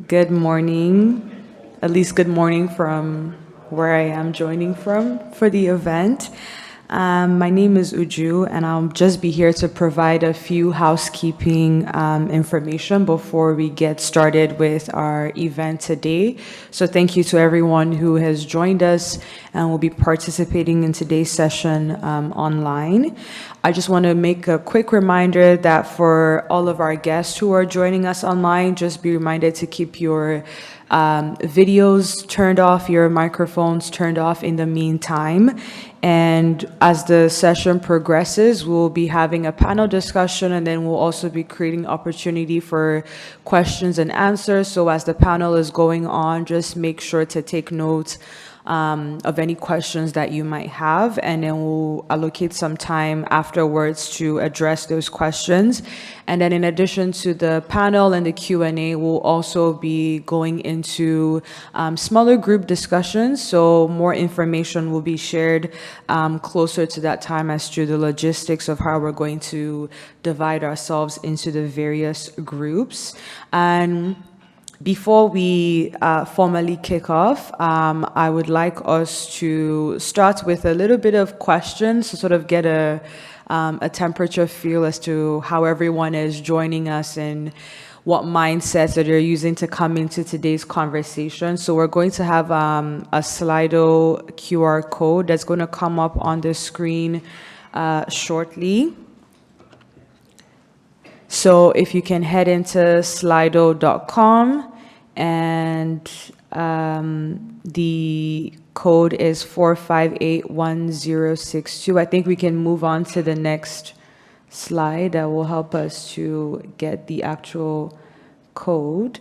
Good morning, at least good morning from where I am joining from for the event. My name is Uju, and I'll just be here to provide a few housekeeping information before we get started with our event today. So thank you to everyone who has joined us and will be participating in today's session online. I just want to make a quick reminder that for all of our guests who are joining us online, just be reminded to keep your videos turned off, your microphones turned off in the meantime. And as the session progresses, we'll be having a panel discussion, and then we'll also be creating opportunity for questions and answers. So as the panel is going on, just make sure to take notes of any questions that you might have, and then we'll allocate some time afterwards to address those questions. And then in addition to the panel and the Q&A, we'll also be going into smaller group discussions, so more information will be shared closer to that time as to the logistics of how we're going to divide ourselves into the various groups. And before we formally kick off, I would like us to start with a little bit of questions to sort of get a temperature feel as to how everyone is joining us and what mindsets that they're using to come into today's conversation. So we're going to have a Slido QR code that's going to come up on the screen shortly. So if you can head into slido.com, and the code is 4581062. I think we can move on to the next slide that will help us to get the actual code.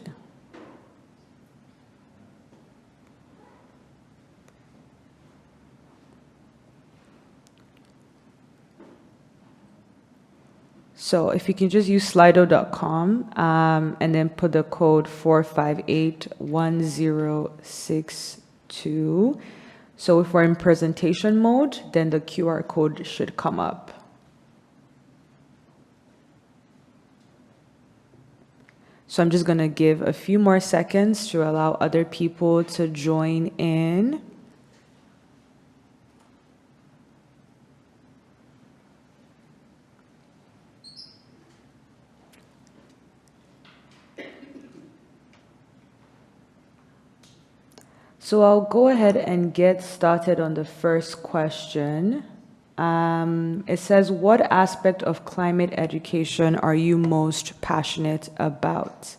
So if you can just use slido.com and then put the code 4581062. So if we're in presentation mode, then the QR code should come up. So I'm just going to give a few more seconds to allow other people to join in. So I'll go ahead and get started on the first question. It says, what aspect of climate education are you most passionate about?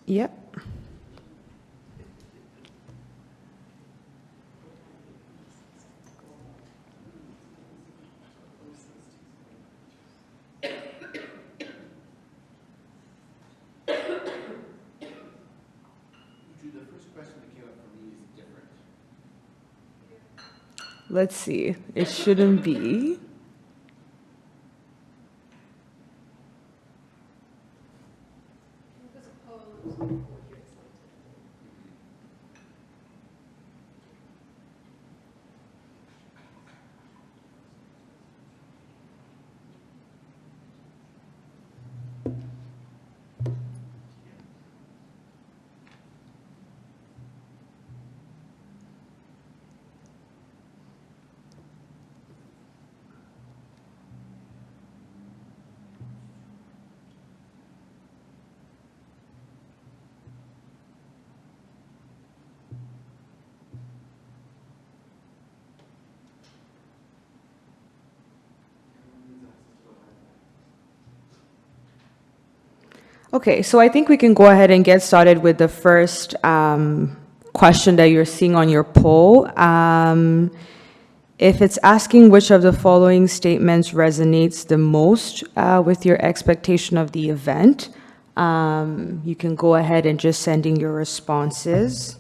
Yep. Let's see. It shouldn't be. Okay, so I think we can go ahead and get started with the first question that you're seeing on your poll. If it's asking which of the following statements resonates the most with your expectation of the event, you can go ahead and just send in your responses.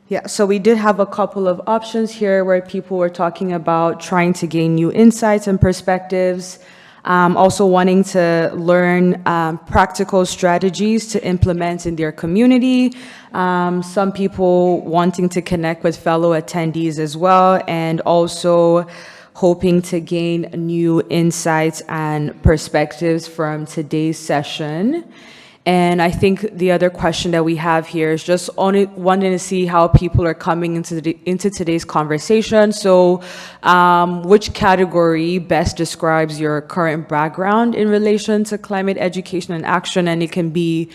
Yeah, so we did have a couple of options here where people were talking about trying to gain new insights and perspectives, also wanting to learn practical strategies to implement in their community, some people wanting to connect with fellow attendees as well, and also hoping to gain new insights and perspectives from today's session. And I think the other question that we have here is just only wanting to see how people are coming into today's conversation. So which category best describes your current background in relation to climate education and action? And it can be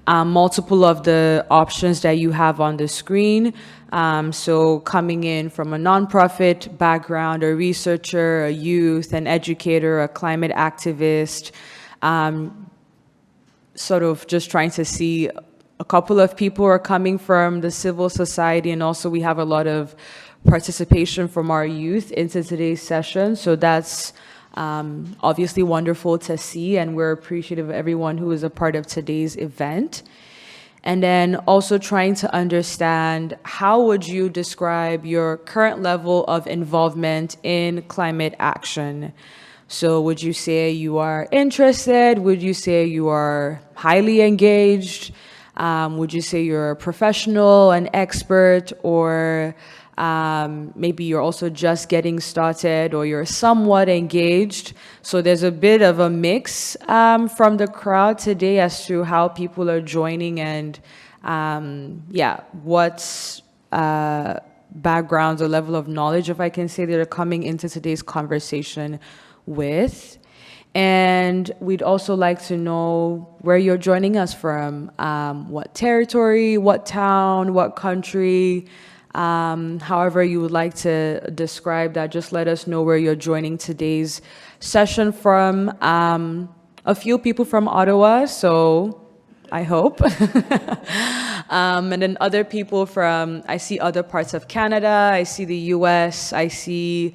multiple of the options that you have on the screen. So coming in from a nonprofit background, a researcher, a youth, an educator, a climate activist, sort of just trying to see a couple of people are coming from the civil society, and also we have a lot of participation from our youth into today's session. So that's obviously wonderful to see, and we're appreciative of everyone who is a part of today's event. And then also trying to understand, how would you describe your current level of involvement in climate action? So would you say you are interested? Would you say you are highly engaged? Would you say you're a professional, an expert, or maybe you're also just getting started, or you're somewhat engaged? So there's a bit of a mix from the crowd today as to how people are joining, and what backgrounds or level of knowledge, if I can say, that are coming into today's conversation with. And we'd also like to know where you're joining us from, what territory, what town, what country, however you would like to describe that. Just let us know where you're joining today's session from. A few people from Ottawa, so I hope. And then other people from, I see other parts of Canada, I see the US, I see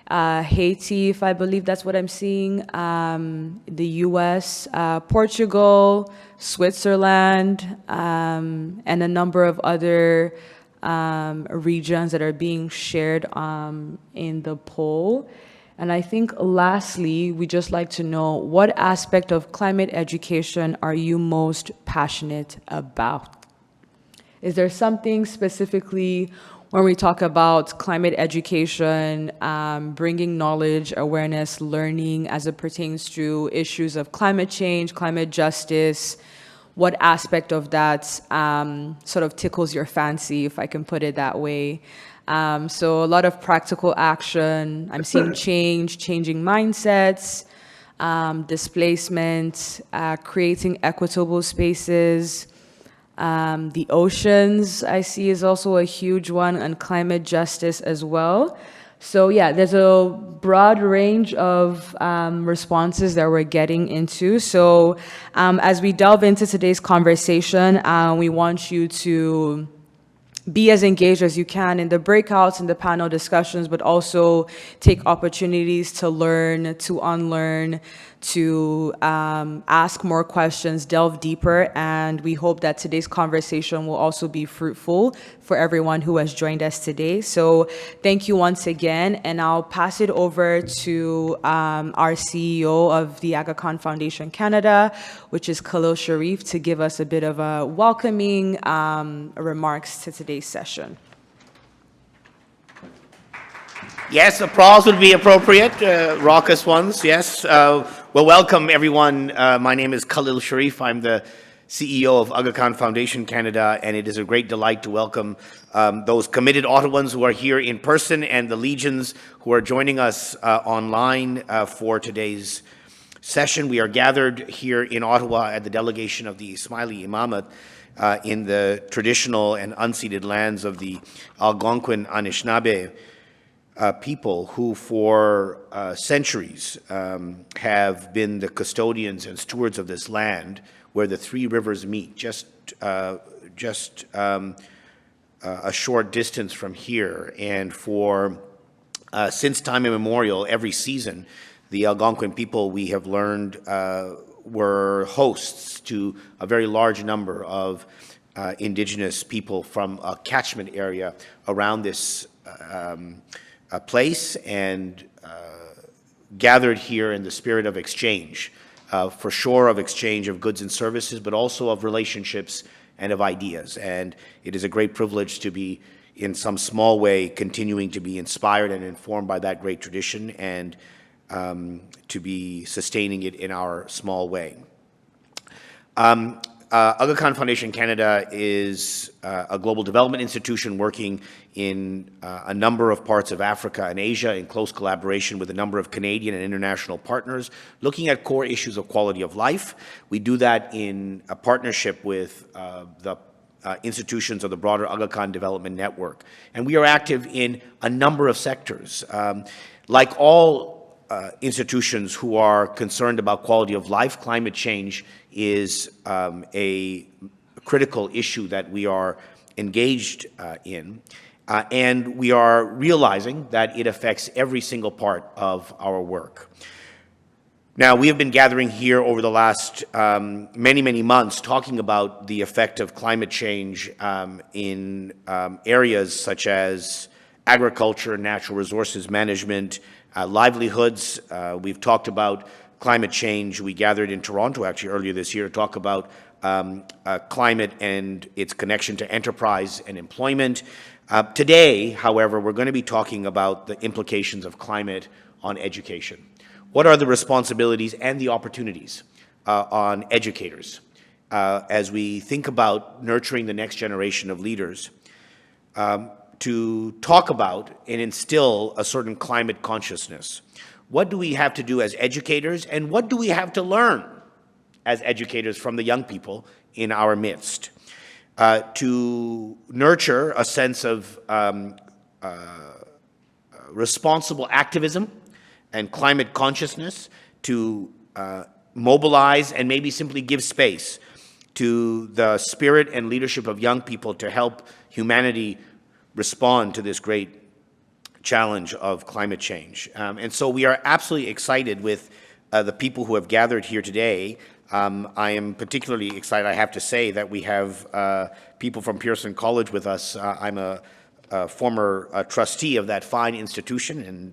Haiti, if I believe that's what I'm seeing, the US, Portugal, Switzerland, and a number of other regions that are being shared in the poll. And I think lastly, we just like to know, what aspect of climate education are you most passionate about? Is there something specifically when we talk about climate education, bringing knowledge, awareness, learning as it pertains to issues of climate change, climate justice, what aspect of that sort of tickles your fancy, if I can put it that way? So a lot of practical action. I'm seeing change, changing mindsets, displacement, creating equitable spaces. The oceans, I see, is also a huge one, and climate justice as well. So yeah, there's a broad range of responses that we're getting into. So as we delve into today's conversation, we want you to be as engaged as you can in the breakouts and the panel discussions, but also take opportunities to learn, to unlearn, to ask more questions, delve deeper, and we hope that today's conversation will also be fruitful for everyone who has joined us today. So thank you once again, and I'll pass it over to our CEO of the Aga Khan Foundation Canada, which is Khalil Shariff, to give us a bit of a welcoming remarks to today's session. Yes, applause would be appropriate, raucous ones, yes. Well, welcome everyone. My name is Khalil Shariff. I'm the CEO of Aga Khan Foundation Canada, and it is a great delight to welcome those committed Ottawans who are here in person and the legions who are joining us online for today's session. We are gathered here in Ottawa at the delegation of the Ismaili Imamate in the traditional and unceded lands of the Algonquin Anishinaabe people who for centuries have been the custodians and stewards of this land where the three rivers meet, just a short distance from here. And for since time immemorial, every season, the Algonquin people, we have learned, were hosts to a very large number of indigenous people from a catchment area around this place, and gathered here in the spirit of exchange, for sure of exchange of goods and services, but also of relationships and of ideas. And it is a great privilege to be, in some small way, continuing to be inspired and informed by that great tradition, and to be sustaining it in our small way. Aga Khan Foundation Canada is a global development institution working in a number of parts of Africa and Asia in close collaboration with a number of Canadian and international partners, looking at core issues of quality of life. We do that in a partnership with the institutions of the broader Aga Khan Development Network. And we are active in a number of sectors. Like all institutions who are concerned about quality of life, climate change is a critical issue that we are engaged in, and we are realizing that it affects every single part of our work. Now, we have been gathering here over the last many months talking about the effect of climate change in areas such as agriculture, natural resources management, livelihoods. We've talked about climate change. We gathered in Toronto actually earlier this year to talk about climate and its connection to enterprise and employment. Today, however, we're going to be talking about the implications of climate on education. What are the responsibilities and the opportunities on educators as we think about nurturing the next generation of leaders to talk about and instill a certain climate consciousness? What do we have to do as educators, and what do we have to learn as educators from the young people in our midst to nurture a sense of responsible activism and climate consciousness, to mobilize and maybe simply give space to the spirit and leadership of young people to help humanity respond to this great challenge of climate change. And so we are absolutely excited with the people who have gathered here today. I am particularly excited, I have to say, that we have people from Pearson College with us. I'm a former trustee of that fine institution,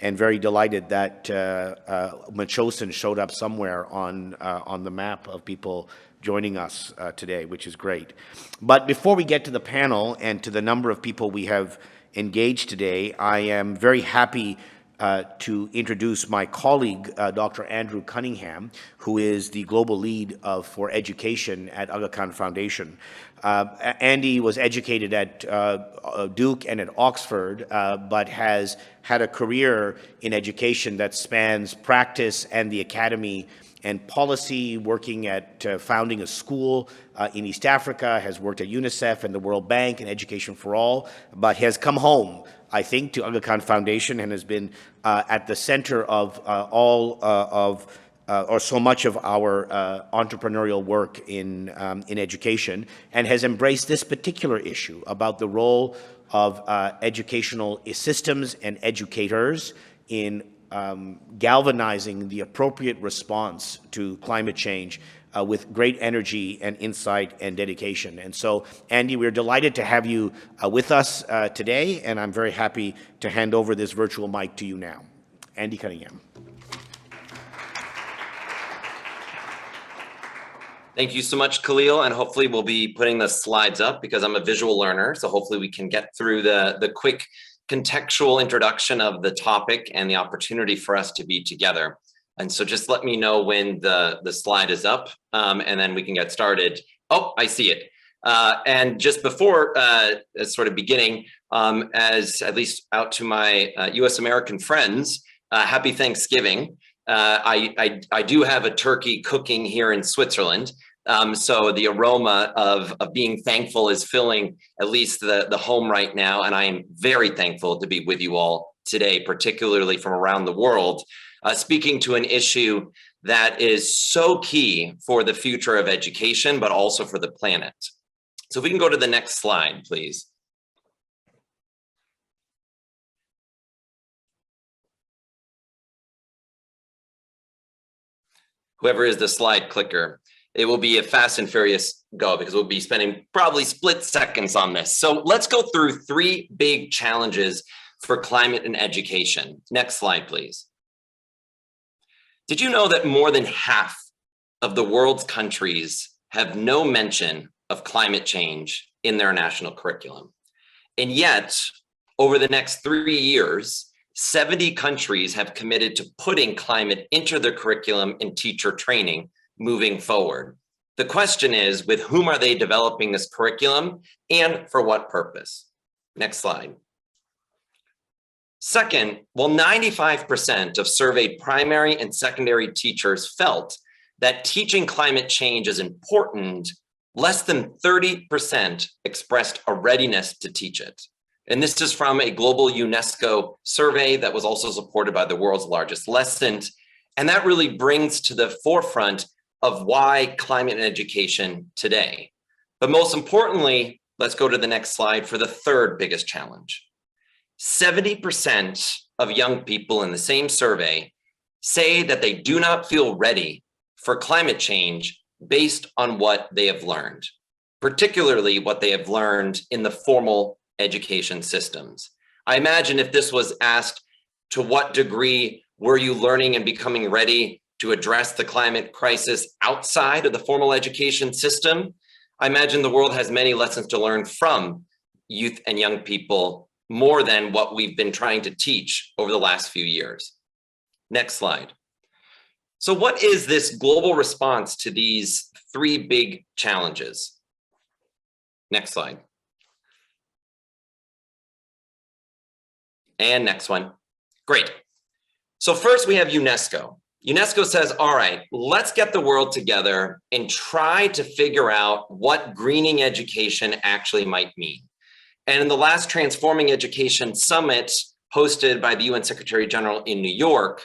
and very delighted that Machosin showed up somewhere on the map of people joining us today, which is great. But before we get to the panel and to the number of people we have engaged today, I am very happy to introduce my colleague, Dr. Andrew Cunningham, who is the global lead for education at Aga Khan Foundation. Andy was educated at Duke and at Oxford, but has had a career in education that spans practice and the academy and policy, working at founding a school in East Africa, has worked at UNICEF and the World Bank and Education for All, but has come home, I think, to Aga Khan Foundation, and has been at the center of or so much of our entrepreneurial work in education, and has embraced this particular issue about the role of educational systems and educators in galvanizing the appropriate response to climate change with great energy and insight and dedication. And so, Andy, we're delighted to have you with us today, and I'm very happy to hand over this virtual mic to you now. Andy Cunningham. Thank you so much, Khalil, and hopefully we'll be putting the slides up because I'm a visual learner, so hopefully we can get through the quick contextual introduction of the topic and the opportunity for us to be together. And so just let me know when the slide is up, and then we can get started. Oh, I see it. And just before sort of beginning, as at least out to my US American friends, happy Thanksgiving. I do have a turkey cooking here in Switzerland. So the aroma of being thankful is filling at least the home right now. And I am very thankful to be with you all today, particularly from around the world, speaking to an issue that is so key for the future of education, but also for the planet. So if we can go to the next slide, please. Whoever is the slide clicker. It will be a fast and furious go because we'll be spending probably split seconds on this. So let's go through 3 big challenges for climate and education. Next slide, please. Did you know that more than half of the world's countries have no mention of climate change in their national curriculum? And yet, over the next 3 years, 70 countries have committed to putting climate into their curriculum and teacher training moving forward. The question is, with whom are they developing this curriculum and for what purpose? Next slide. Second, while 95% of surveyed primary and secondary teachers felt that teaching climate change is important, less than 30% expressed a readiness to teach it. And this is from a global UNESCO survey that was also supported by the world's largest lesson. And that really brings to the forefront of why climate and education today. But most importantly, let's go to the next slide for the 3rd biggest challenge. 70% of young people in the same survey say that they do not feel ready for climate change based on what they have learned, particularly what they have learned in the formal education systems. I imagine if this was asked, to what degree were you learning and becoming ready to address the climate crisis outside of the formal education system? I imagine the world has many lessons to learn from youth and young people, more than what we've been trying to teach over the last few years. Next slide. So what is this global response to these 3 big challenges? Next slide. And next one. Great. So first we have UNESCO. UNESCO says, all right, let's get the world together and try to figure out what greening education actually might mean. And in the last Transforming Education Summit hosted by the UN Secretary General in New York,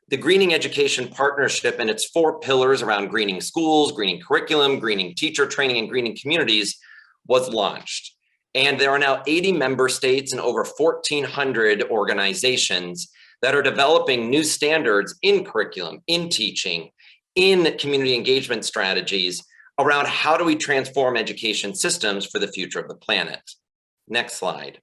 the Greening Education Partnership and its 4 pillars around greening schools, greening curriculum, greening teacher training, and greening communities was launched. And there are now 80 member states and over 1,400 organizations that are developing new standards in curriculum, in teaching, in community engagement strategies around how do we transform education systems for the future of the planet. Next slide.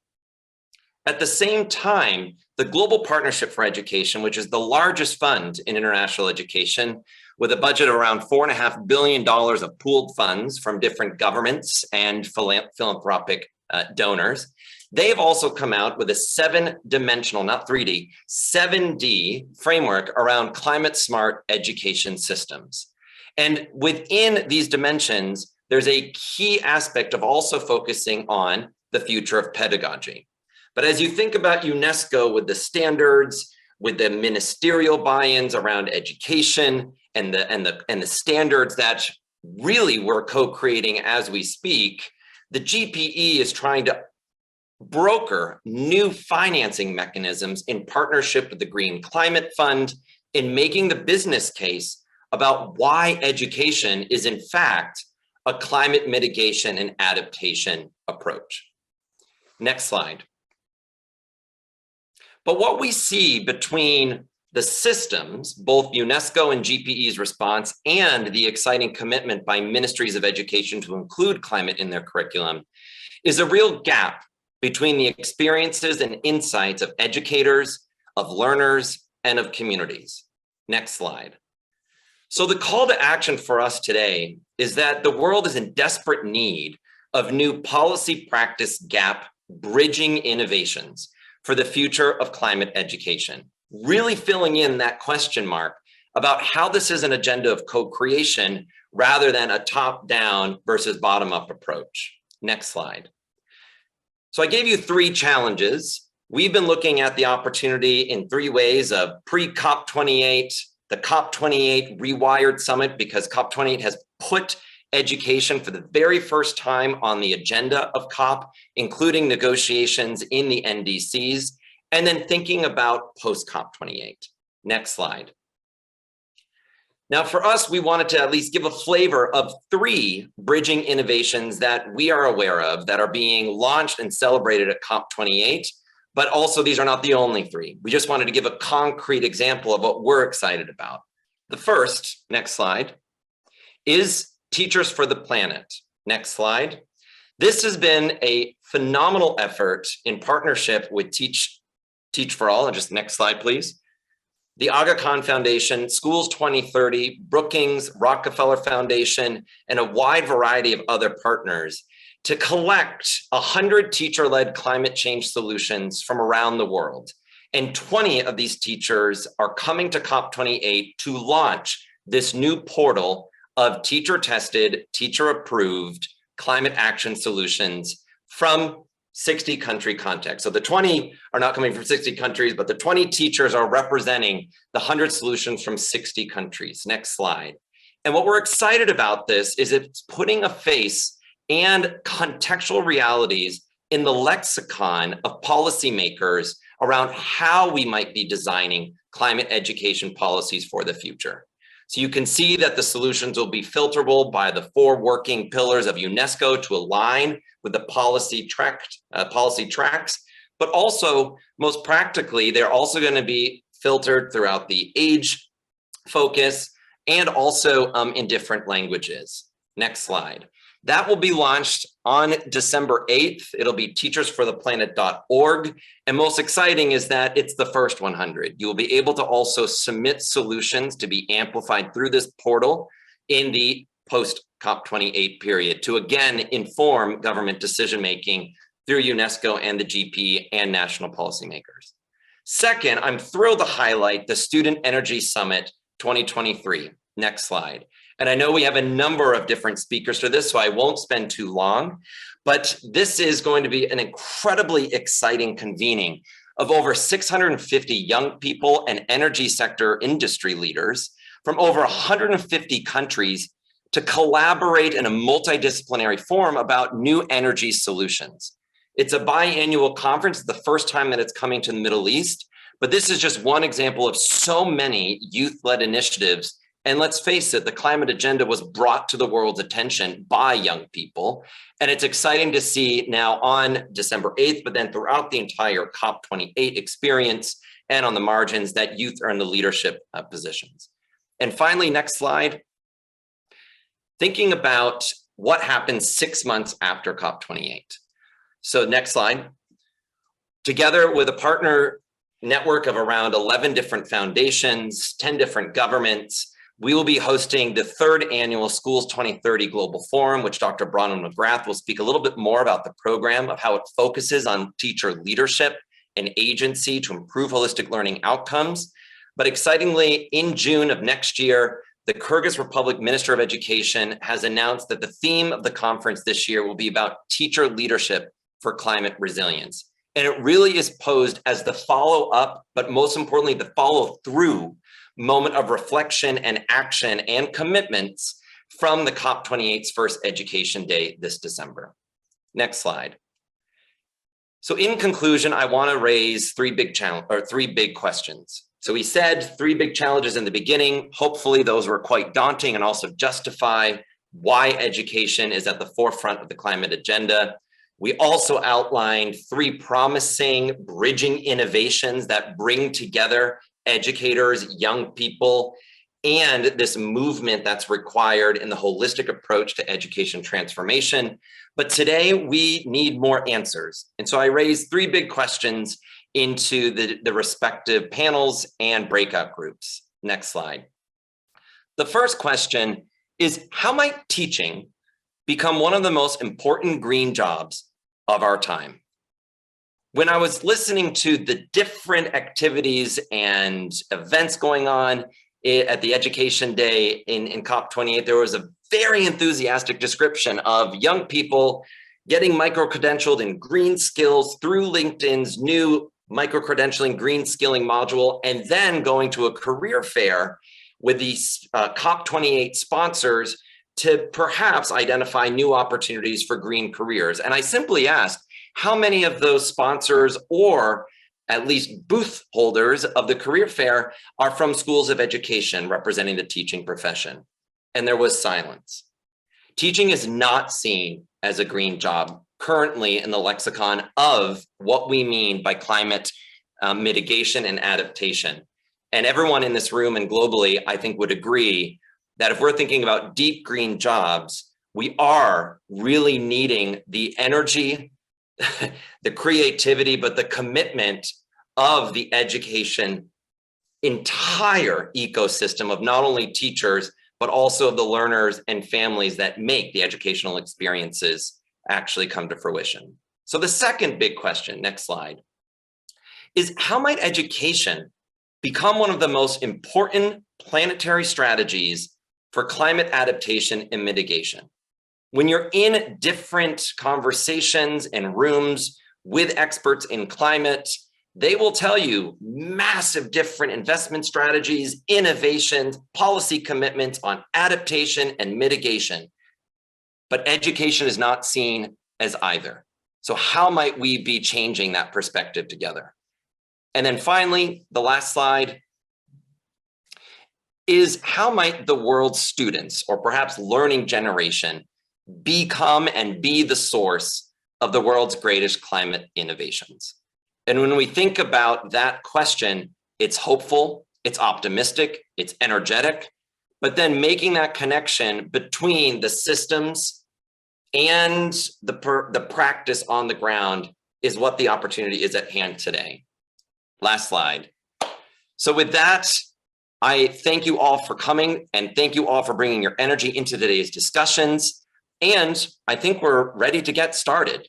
At the same time, the Global Partnership for Education, which is the largest fund in international education, with a budget of around $4.5 billion of pooled funds from different governments and philanthropic donors, they've also come out with a 7-dimensional, not 3D, 7D framework around climate smart education systems. And within these dimensions, there's a key aspect of also focusing on the future of pedagogy. But as you think about UNESCO with the standards, with the ministerial buy-ins around education and the standards that really we're co-creating as we speak, the GPE is trying to broker new financing mechanisms in partnership with the Green Climate Fund in making the business case about why education is in fact a climate mitigation and adaptation approach. Next slide. But what we see between the systems, both UNESCO and GPE's response and the exciting commitment by ministries of education to include climate in their curriculum, is a real gap between the experiences and insights of educators, of learners, and of communities. Next slide. So the call to action for us today is that the world is in desperate need of new policy practice gap bridging innovations for the future of climate education, really filling in that question mark about how this is an agenda of co-creation rather than a top-down versus bottom-up approach. Next slide. So I gave you 3 challenges. We've been looking at the opportunity in 3 ways of pre-COP28, the COP28 Rewired Summit, because COP28 has put education for the very first time on the agenda of COP, including negotiations in the NDCs, and then thinking about post-COP28. Next slide. Now for us, we wanted to at least give a flavor of 3 bridging innovations that we are aware of that are being launched and celebrated at COP28, but also these are not the only 3. We just wanted to give a concrete example of what we're excited about. The first, next slide, is Teachers for the Planet. Next slide. This has been a phenomenal effort in partnership with Teach for All. And just next slide, please. The Aga Khan Foundation, Schools 2030, Brookings, Rockefeller Foundation, and a wide variety of other partners to collect 100 teacher-led climate change solutions from around the world. And 20 of these teachers are coming to COP28 to launch this new portal of teacher-tested, teacher-approved climate action solutions from 60 country context. So the 20 are not coming from 60 countries, but the 20 teachers are representing the 100 solutions from 60 countries. Next slide. And what we're excited about this is it's putting a face and contextual realities in the lexicon of policymakers around how we might be designing climate education policies for the future. So you can see that the solutions will be filterable by the 4 working pillars of UNESCO to align with the policy tracks, but also most practically, they're also going to be filtered throughout the age focus and also in different languages. Next slide. That will be launched on December 8th. It'll be teachersfortheplanet.org. And most exciting is that it's the first 100. You will be able to also submit solutions to be amplified through this portal in the post-COP28 period to again inform government decision-making through UNESCO and the GP and national policymakers. Second, I'm thrilled to highlight the Student Energy Summit 2023. Next slide. And I know we have a number of different speakers for this, so I won't spend too long, but this is going to be an incredibly exciting convening of over 650 young people and energy sector industry leaders from over 150 countries to collaborate in a multidisciplinary forum about new energy solutions. It's a biannual conference, the first time that it's coming to the Middle East, but this is just one example of so many youth-led initiatives. And let's face it, the climate agenda was brought to the world's attention by young people. And it's exciting to see now on December 8th, but then throughout the entire COP28 experience and on the margins that youth are in the leadership positions. And finally, next slide. Thinking about what happens 6 months after COP28. So next slide. Together with a partner network of around 11 different foundations, 10 different governments, we will be hosting the 3rd annual Schools 2030 Global Forum, which Dr. Bronwen McGrath will speak a little bit more about the program of how it focuses on teacher leadership and agency to improve holistic learning outcomes. But excitingly, in June of next year, the Kyrgyz Republic Minister of Education has announced that the theme of the conference this year will be about teacher leadership for climate resilience. And it really is posed as the follow-up, but most importantly, the follow-through moment of reflection and action and commitments from the COP28's first Education Day this December. Next slide. So in conclusion, I want to raise three big questions. So we said 3 big challenges in the beginning. Hopefully those were quite daunting and also justify why education is at the forefront of the climate agenda. We also outlined 3 promising bridging innovations that bring together educators, young people, and this movement that's required in the holistic approach to education transformation. But today we need more answers. And so I raised 3 big questions into the respective panels and breakout groups. Next slide. The first question is, how might teaching become one of the most important green jobs of our time? When I was listening to the different activities and events going on at the Education Day in COP28, there was a very enthusiastic description of young people getting micro-credentialed in green skills through LinkedIn's new micro-credentialing green skilling module, and then going to a career fair with these COP28 sponsors to perhaps identify new opportunities for green careers. And I simply asked, how many of those sponsors or at least booth holders of the career fair are from schools of education representing the teaching profession? And there was silence. Teaching is not seen as a green job currently in the lexicon of what we mean by climate mitigation and adaptation. And everyone in this room and globally, I think, would agree that if we're thinking about deep green jobs, we are really needing the energy, the creativity, but the commitment of the education entire ecosystem of not only teachers, but also the learners and families that make the educational experiences actually come to fruition. So the second big question, next slide, is how might education become one of the most important planetary strategies for climate adaptation and mitigation? When you're in different conversations and rooms with experts in climate, they will tell you massive different investment strategies, innovations, policy commitments on adaptation and mitigation. But education is not seen as either. So how might we be changing that perspective together? And then finally, the last slide is how might the world's students, or perhaps learning generation, become and be the source of the world's greatest climate innovations? And when we think about that question, it's hopeful, it's optimistic, it's energetic, but then making that connection between the systems and the practice on the ground is what the opportunity is at hand today. Last slide. So with that, I thank you all for coming and thank you all for bringing your energy into today's discussions. And I think we're ready to get started.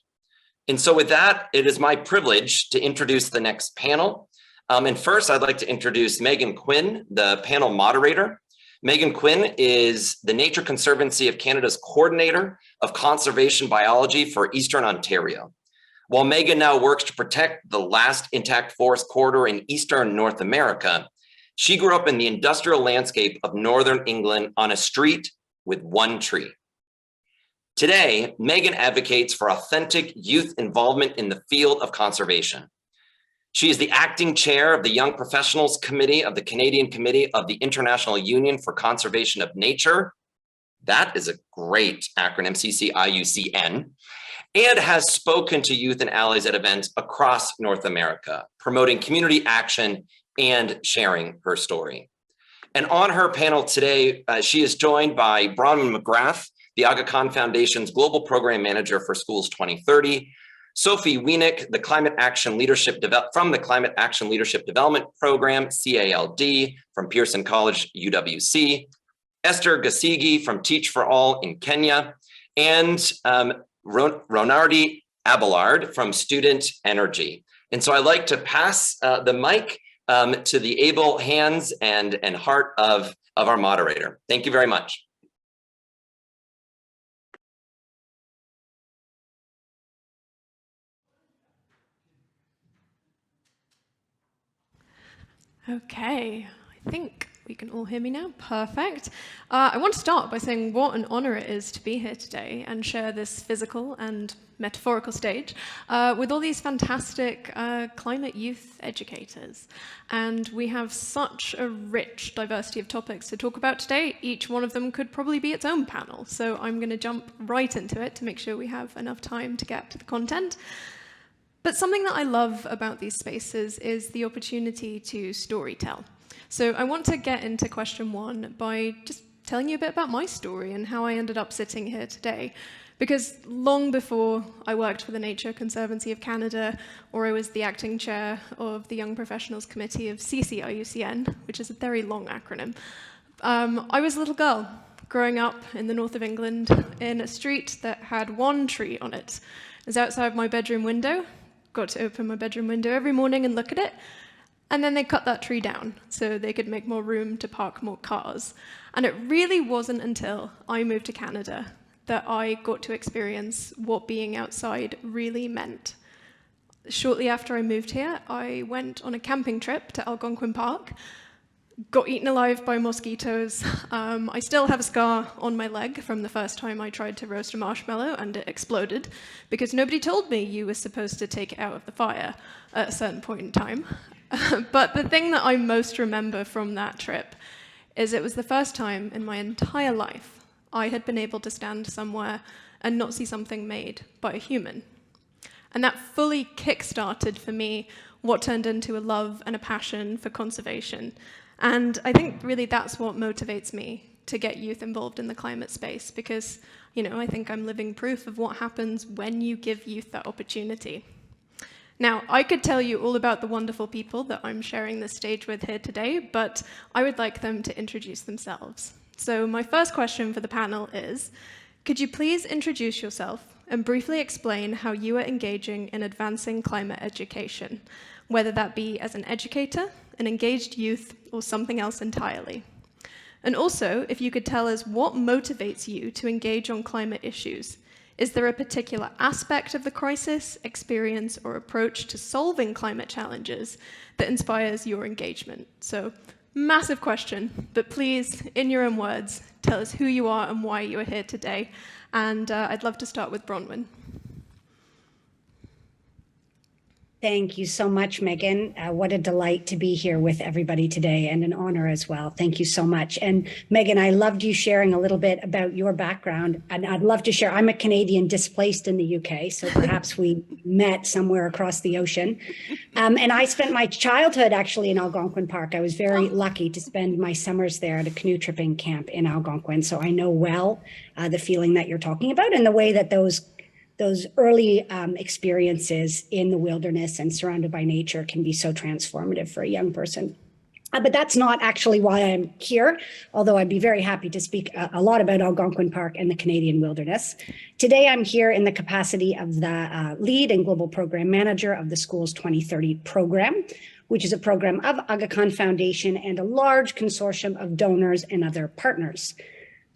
And so with that, it is my privilege to introduce the next panel. And first, I'd like to introduce Megan Quinn, the panel moderator. Megan Quinn is the Nature Conservancy of Canada's coordinator of conservation biology for Eastern Ontario. While Megan now works to protect the last intact forest corridor in Eastern North America, she grew up in the industrial landscape of Northern England on a street with one tree. Today, Megan advocates for authentic youth involvement in the field of conservation. She is the acting chair of the Young Professionals Committee of the Canadian Committee of the International Union for Conservation of Nature. That is a great acronym, CCIUCN, and has spoken to youth and allies at events across North America, promoting community action and sharing her story. And on her panel today, she is joined by Bronwen McGrath, the Aga Khan Foundation's Global Program Manager for Schools 2030, Sophie Weenik, the Climate Action Leadership from the Climate Action Leadership Development Program, CALD, from Pearson College, UWC, Esther Gacigi from Teach for All in Kenya, and Ronardy Abellard from Student Energy. And so I'd like to pass the mic to the able hands and heart of our moderator. Thank you very much. Okay, I think we can all hear me now. Perfect. I want to start by saying what an honor it is to be here today and share this physical and metaphorical stage with all these fantastic climate youth educators. And we have such a rich diversity of topics to talk about today. Each one of them could probably be its own panel. So I'm going to jump right into it to make sure we have enough time to get to the content. But something that I love about these spaces is the opportunity to storytell. So I want to get into question one by just telling you a bit about my story and how I ended up sitting here today. Because long before I worked for the Nature Conservancy of Canada, or I was the acting chair of the Young Professionals Committee of CCIUCN, which is a very long acronym, I was a little girl growing up in the north of England in a street that had one tree on it. It was outside my bedroom window. Got to open my bedroom window every morning and look at it, and then they cut that tree down so they could make more room to park more cars. And it really wasn't until I moved to Canada that I got to experience what being outside really meant. Shortly after I moved here, I went on a camping trip to Algonquin Park, got eaten alive by mosquitoes. I still have a scar on my leg from the first time I tried to roast a marshmallow and it exploded because nobody told me you were supposed to take it out of the fire at a certain point in time. But the thing that I most remember from that trip is it was the first time in my entire life I had been able to stand somewhere and not see something made by a human. And that fully kick-started for me what turned into a love and a passion for conservation. And I think really that's what motivates me to get youth involved in the climate space, because, you know, I think I'm living proof of what happens when you give youth that opportunity. Now, I could tell you all about the wonderful people that I'm sharing this stage with here today, but I would like them to introduce themselves. So my first question for the panel is, could you please introduce yourself and briefly explain how you are engaging in advancing climate education, whether that be as an educator, an engaged youth, or something else entirely? And also, if you could tell us what motivates you to engage on climate issues. Is there a particular aspect of the crisis, experience, or approach to solving climate challenges that inspires your engagement? So, massive question, but please, in your own words, tell us who you are and why you are here today. And I'd love to start with Bronwen. Thank you so much, Megan. What a delight to be here with everybody today, and an honor as well. Thank you so much. And Megan, I loved you sharing a little bit about your background, and I'd love to share. I'm a Canadian displaced in the UK, so perhaps we met somewhere across the ocean. And I spent my childhood actually in Algonquin Park. I was very lucky to spend my summers there at a canoe tripping camp in Algonquin. So I know well the feeling that you're talking about, and the way that those early experiences in the wilderness and surrounded by nature can be so transformative for a young person. But that's not actually why I'm here, although I'd be very happy to speak a lot about Algonquin Park and the Canadian wilderness. Today, I'm here in the capacity of the lead and global program manager of the Schools 2030 program, which is a program of Aga Khan Foundation and a large consortium of donors and other partners.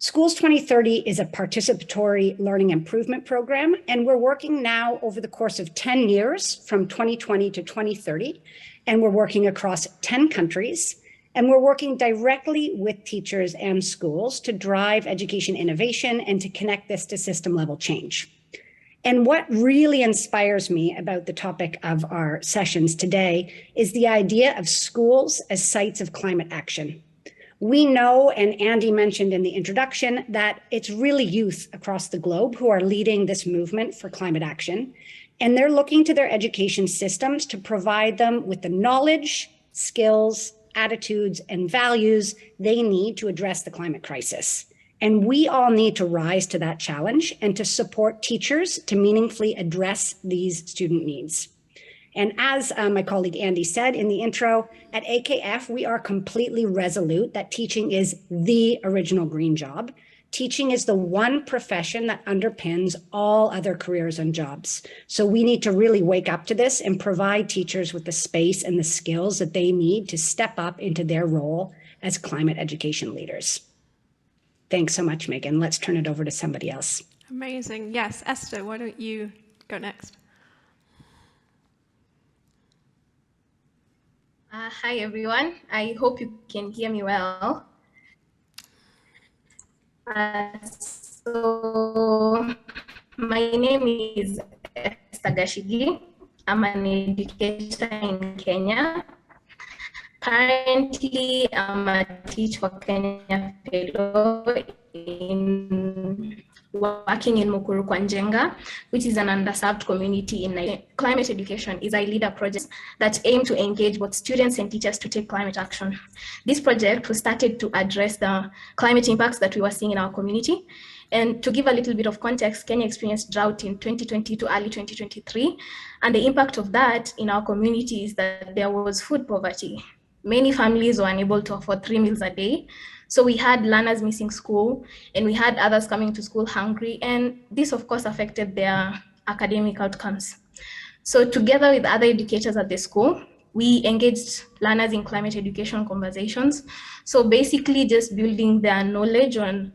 Schools 2030 is a participatory learning improvement program, and we're working now over the course of 10 years from 2020 to 2030, and we're working across 10 countries, and we're working directly with teachers and schools to drive education innovation and to connect this to system level change. And what really inspires me about the topic of our sessions today is the idea of schools as sites of climate action. We know, and Andy mentioned in the introduction, that it's really youth across the globe who are leading this movement for climate action. And they're looking to their education systems to provide them with the knowledge, skills, attitudes, and values they need to address the climate crisis. And we all need to rise to that challenge and to support teachers to meaningfully address these student needs. And as my colleague Andy said in the intro, at AKF, we are completely resolute that teaching is the original green job. Teaching is the one profession that underpins all other careers and jobs. So we need to really wake up to this and provide teachers with the space and the skills that they need to step up into their role as climate education leaders. Thanks so much, Megan. Let's turn it over to somebody else. Amazing. Yes, Esther, why don't you go next? Hi, everyone. I hope you can hear me well. So my name is Esther Gacigi. I'm an educator in Kenya. Currently, I'm a Teach for Kenya fellow working in Mukuru Kwanjenga, which is an underserved community in Nigeria. Climate education is a leader project that aims to engage both students and teachers to take climate action. This project was started to address the climate impacts that we were seeing in our community. And to give a little bit of context, Kenya experienced drought in 2020 to early 2023. And the impact of that in our community is that there was food poverty. Many families were unable to afford 3 meals a day. So we had learners missing school, and we had others coming to school hungry. And this, of course, affected their academic outcomes. So together with other educators at the school, we engaged learners in climate education conversations. So basically just building their knowledge on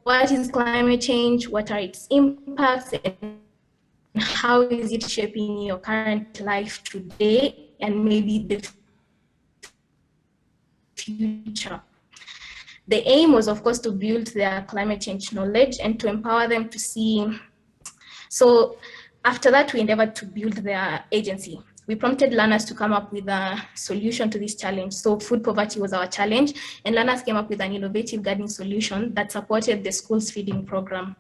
what is climate change, what are its impacts, and how is it shaping your current life today and maybe the future. The aim was, of course, to build their climate change knowledge and to empower them to see. So after that, we endeavored to build their agency. We prompted learners to come up with a solution to this challenge. So food poverty was our challenge, and learners came up with an innovative gardening solution that supported the school's feeding program.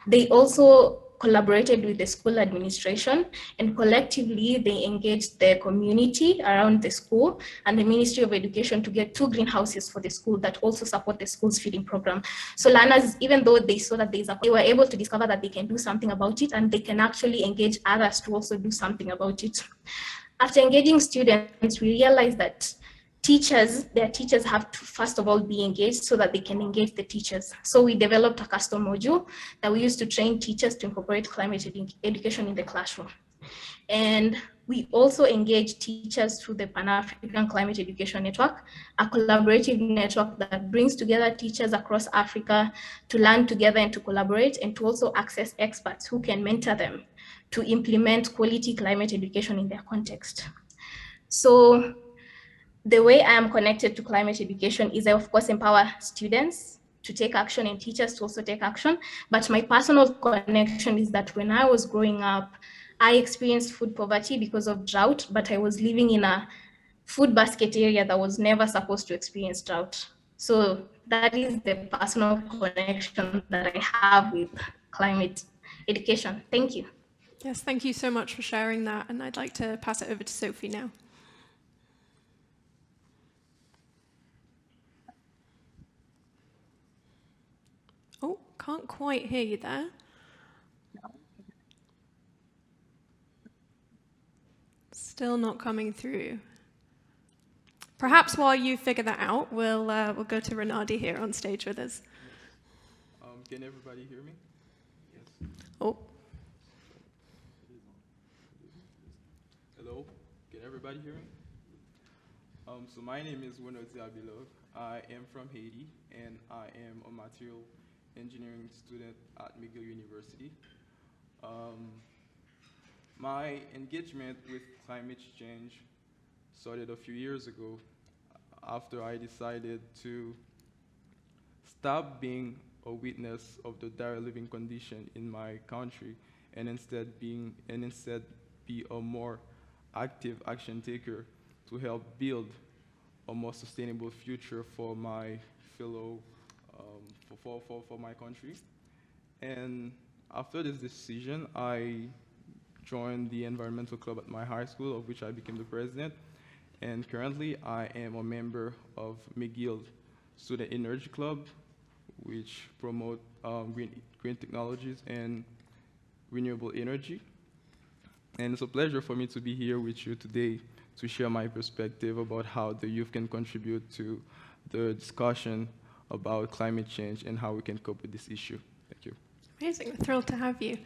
They also collaborated with the school administration, and collectively they engaged the community around the school and the Ministry of Education to get 2 greenhouses for the school that also support the school's feeding program. So learners, even though they saw that they were able to discover that they can do something about it, and they can actually engage others to also do something about it. After engaging students, we realized that their teachers have to first of all be engaged so that they can engage the teachers. So we developed a custom module that we used to train teachers to incorporate climate education in the classroom. And we also engage teachers through the Pan-African Climate Education Network, a collaborative network that brings together teachers across Africa to learn together and to collaborate, and to also access experts who can mentor them to implement quality climate education in their context. So the way I am connected to climate education is I, of course, empower students to take action and teachers to also take action. But my personal connection is that when I was growing up, I experienced food poverty because of drought, but I was living in a food basket area that was never supposed to experience drought. So that is the personal connection that I have with climate education. Thank you. Yes, thank you so much for sharing that. And I'd like to pass it over to Sophie now. Oh, can't quite hear you there. Still not coming through. Perhaps while you figure that out, we'll go to Ronardy here on stage with us. Can everybody hear me? Yes. Oh. Hello, can everybody hear me? So my name is Abellard. I am from Haiti, and I am a material engineering student at McGill University. My engagement with climate change started a few years ago after I decided to stop being a witness of the dire living condition in my country and instead be a more active action taker to help build a more sustainable future for my fellow, for my country. And after this decision, I joined the environmental club at my high school, of which I became the president. And currently, I am a member of McGill Student Energy Club, which promote green technologies and renewable energy. And it's a pleasure for me to be here with you today to share my perspective about how the youth can contribute to the discussion about climate change and how we can cope with this issue. Thank you. Amazing, we're thrilled to have you.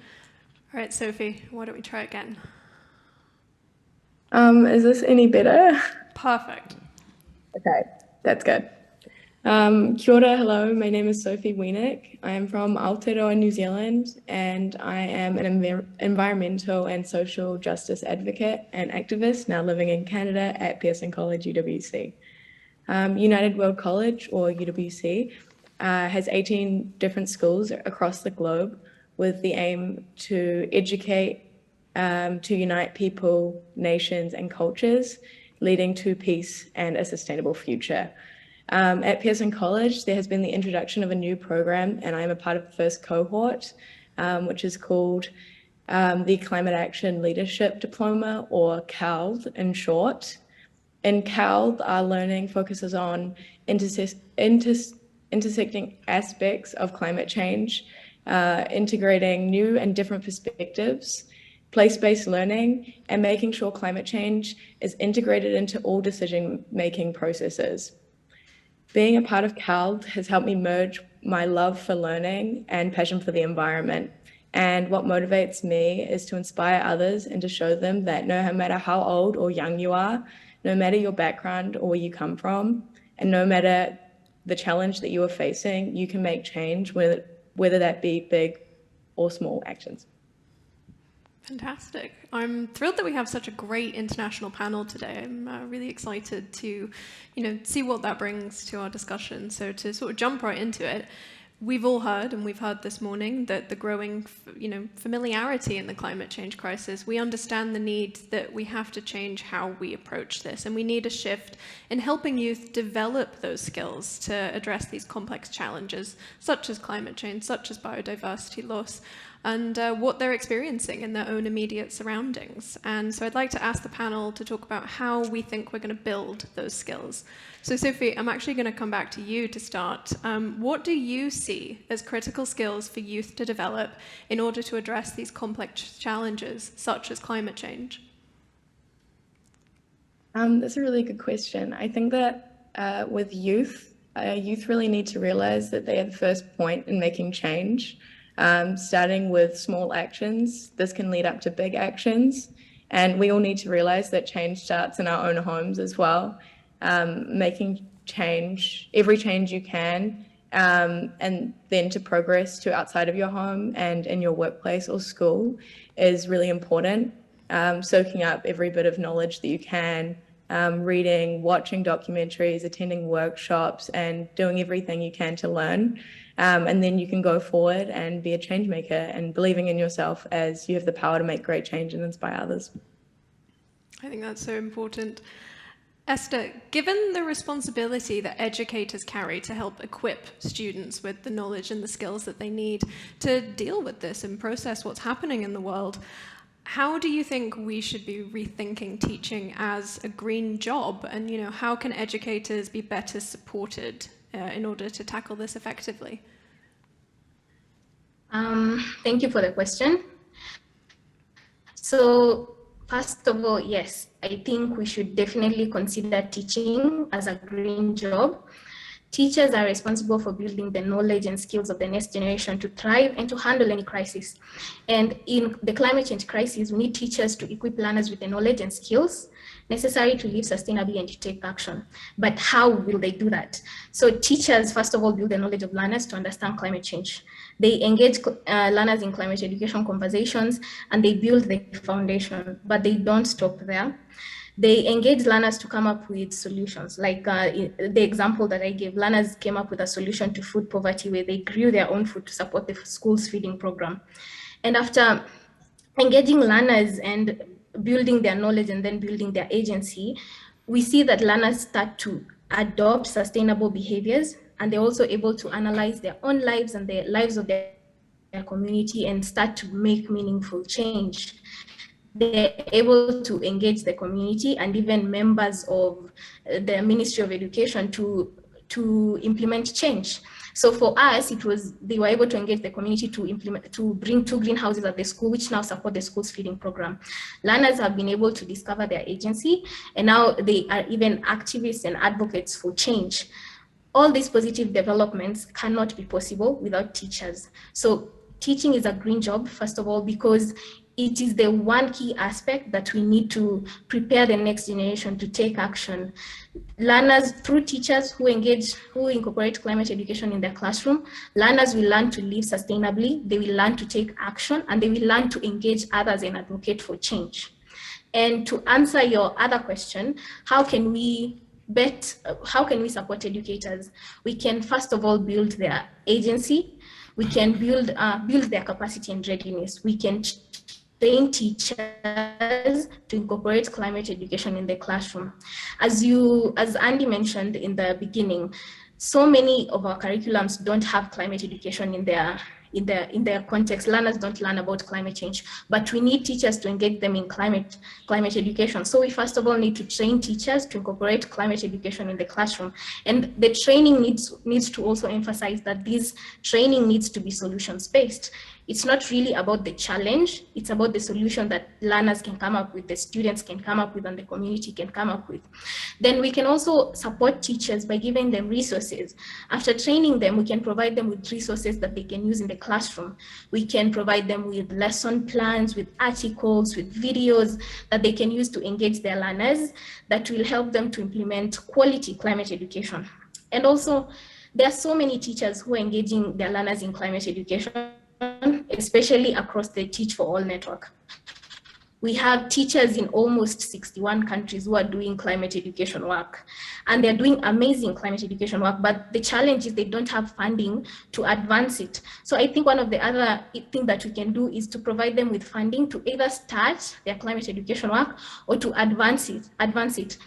All right, Sophie, why don't we try again? Is this any better? Perfect. Okay, that's good. Kia ora, hello, my name is Sophie Weenik. I am from Aotearoa, New Zealand, and I am an environmental and social justice advocate and activist now living in Canada at Pearson College, UWC. United World College, or UWC, has 18 different schools across the globe with the aim to educate, to unite people, nations, and cultures, leading to peace and a sustainable future. At Pearson College, there has been the introduction of a new program, and I am a part of the first cohort, which is called the Climate Action Leadership Diploma, or CALD in short. In CALD, our learning focuses on intersecting aspects of climate change, integrating new and different perspectives, place-based learning, and making sure climate change is integrated into all decision-making processes. Being a part of CALD has helped me merge my love for learning and passion for the environment. And what motivates me is to inspire others and to show them that no matter how old or young you are, no matter your background or where you come from, and no matter the challenge that you are facing, you can make change, whether that be big or small actions. Fantastic. I'm thrilled that we have such a great international panel today. I'm really excited to, see what that brings to our discussion. So to sort of jump right into it, we've all heard, and we've heard this morning, that the growing, familiarity in the climate change crisis, we understand the need that we have to change how we approach this, and we need a shift in helping youth develop those skills to address these complex challenges, such as climate change, such as biodiversity loss. and what they're experiencing in their own immediate surroundings. And so I'd like to ask the panel to talk about how we think we're going to build those skills. So Sophie, I'm actually going to come back to you to start. What do you see as critical skills for youth to develop in order to address these complex challenges, such as climate change? That's a really good question. I think that with youth really need to realize that they are the first point in making change. Starting with small actions, this can lead up to big actions. And we all need to realize that change starts in our own homes as well. Making change, every change you can, and then to progress to outside of your home and in your workplace or school is really important. Soaking up every bit of knowledge that you can, reading, watching documentaries, attending workshops, and doing everything you can to learn. And then you can go forward and be a change maker and believing in yourself as you have the power to make great change and inspire others. I think that's so important. Esther, given the responsibility that educators carry to help equip students with the knowledge and the skills that they need to deal with this and process what's happening in the world, how do you think we should be rethinking teaching as a green job? And, how can educators be better supported in order to tackle this effectively? Thank you for the question. So, first of all, yes, I think we should definitely consider teaching as a green job. Teachers are responsible for building the knowledge and skills of the next generation to thrive and to handle any crisis. And in the climate change crisis, we need teachers to equip learners with the knowledge and skills necessary to live sustainably and to take action. But how will they do that? So teachers, first of all, build the knowledge of learners to understand climate change. They engage learners in climate education conversations, and they build the foundation, but they don't stop there. They engage learners to come up with solutions. Like the example that I gave, learners came up with a solution to food poverty where they grew their own food to support the school's feeding program. And after engaging learners and building their knowledge and then building their agency, we see that learners start to adopt sustainable behaviors, and they're also able to analyze their own lives and the lives of their community and start to make meaningful change. They're able to engage the community and even members of the Ministry of Education to implement change. So for us, they were able to engage the community to bring 2 greenhouses at the school, which now support the school's feeding program. Learners have been able to discover their agency, and now they are even activists and advocates for change. All these positive developments cannot be possible without teachers. So teaching is a green job, first of all, because it is the one key aspect that we need to prepare the next generation to take action. Learners, through teachers who incorporate climate education in their classroom, learners will learn to live sustainably, they will learn to take action, and they will learn to engage others and advocate for change. And to answer your other question, how can we support educators? We can first of all build their agency. We can build their capacity and readiness. We can train teachers to incorporate climate education in the classroom. As Andy mentioned in the beginning, so many of our curriculums don't have climate education in their context. Learners don't learn about climate change, but we need teachers to engage them in climate education. So we first of all need to train teachers to incorporate climate education in the classroom. And the training needs to also emphasize that this training needs to be solutions-based. It's not really about the challenge, it's about the solution that learners can come up with, the students can come up with, and the community can come up with. Then we can also support teachers by giving them resources. After training them, we can provide them with resources that they can use in the classroom. We can provide them with lesson plans, with articles, with videos that they can use to engage their learners that will help them to implement quality climate education. And also, there are so many teachers who are engaging their learners in climate education, especially across the Teach for All network. We have teachers in almost 61 countries who are doing climate education work, and they're doing amazing climate education work, but the challenge is they don't have funding to advance it. So I think one of the other things that we can do is to provide them with funding to either start their climate education work or to advance it.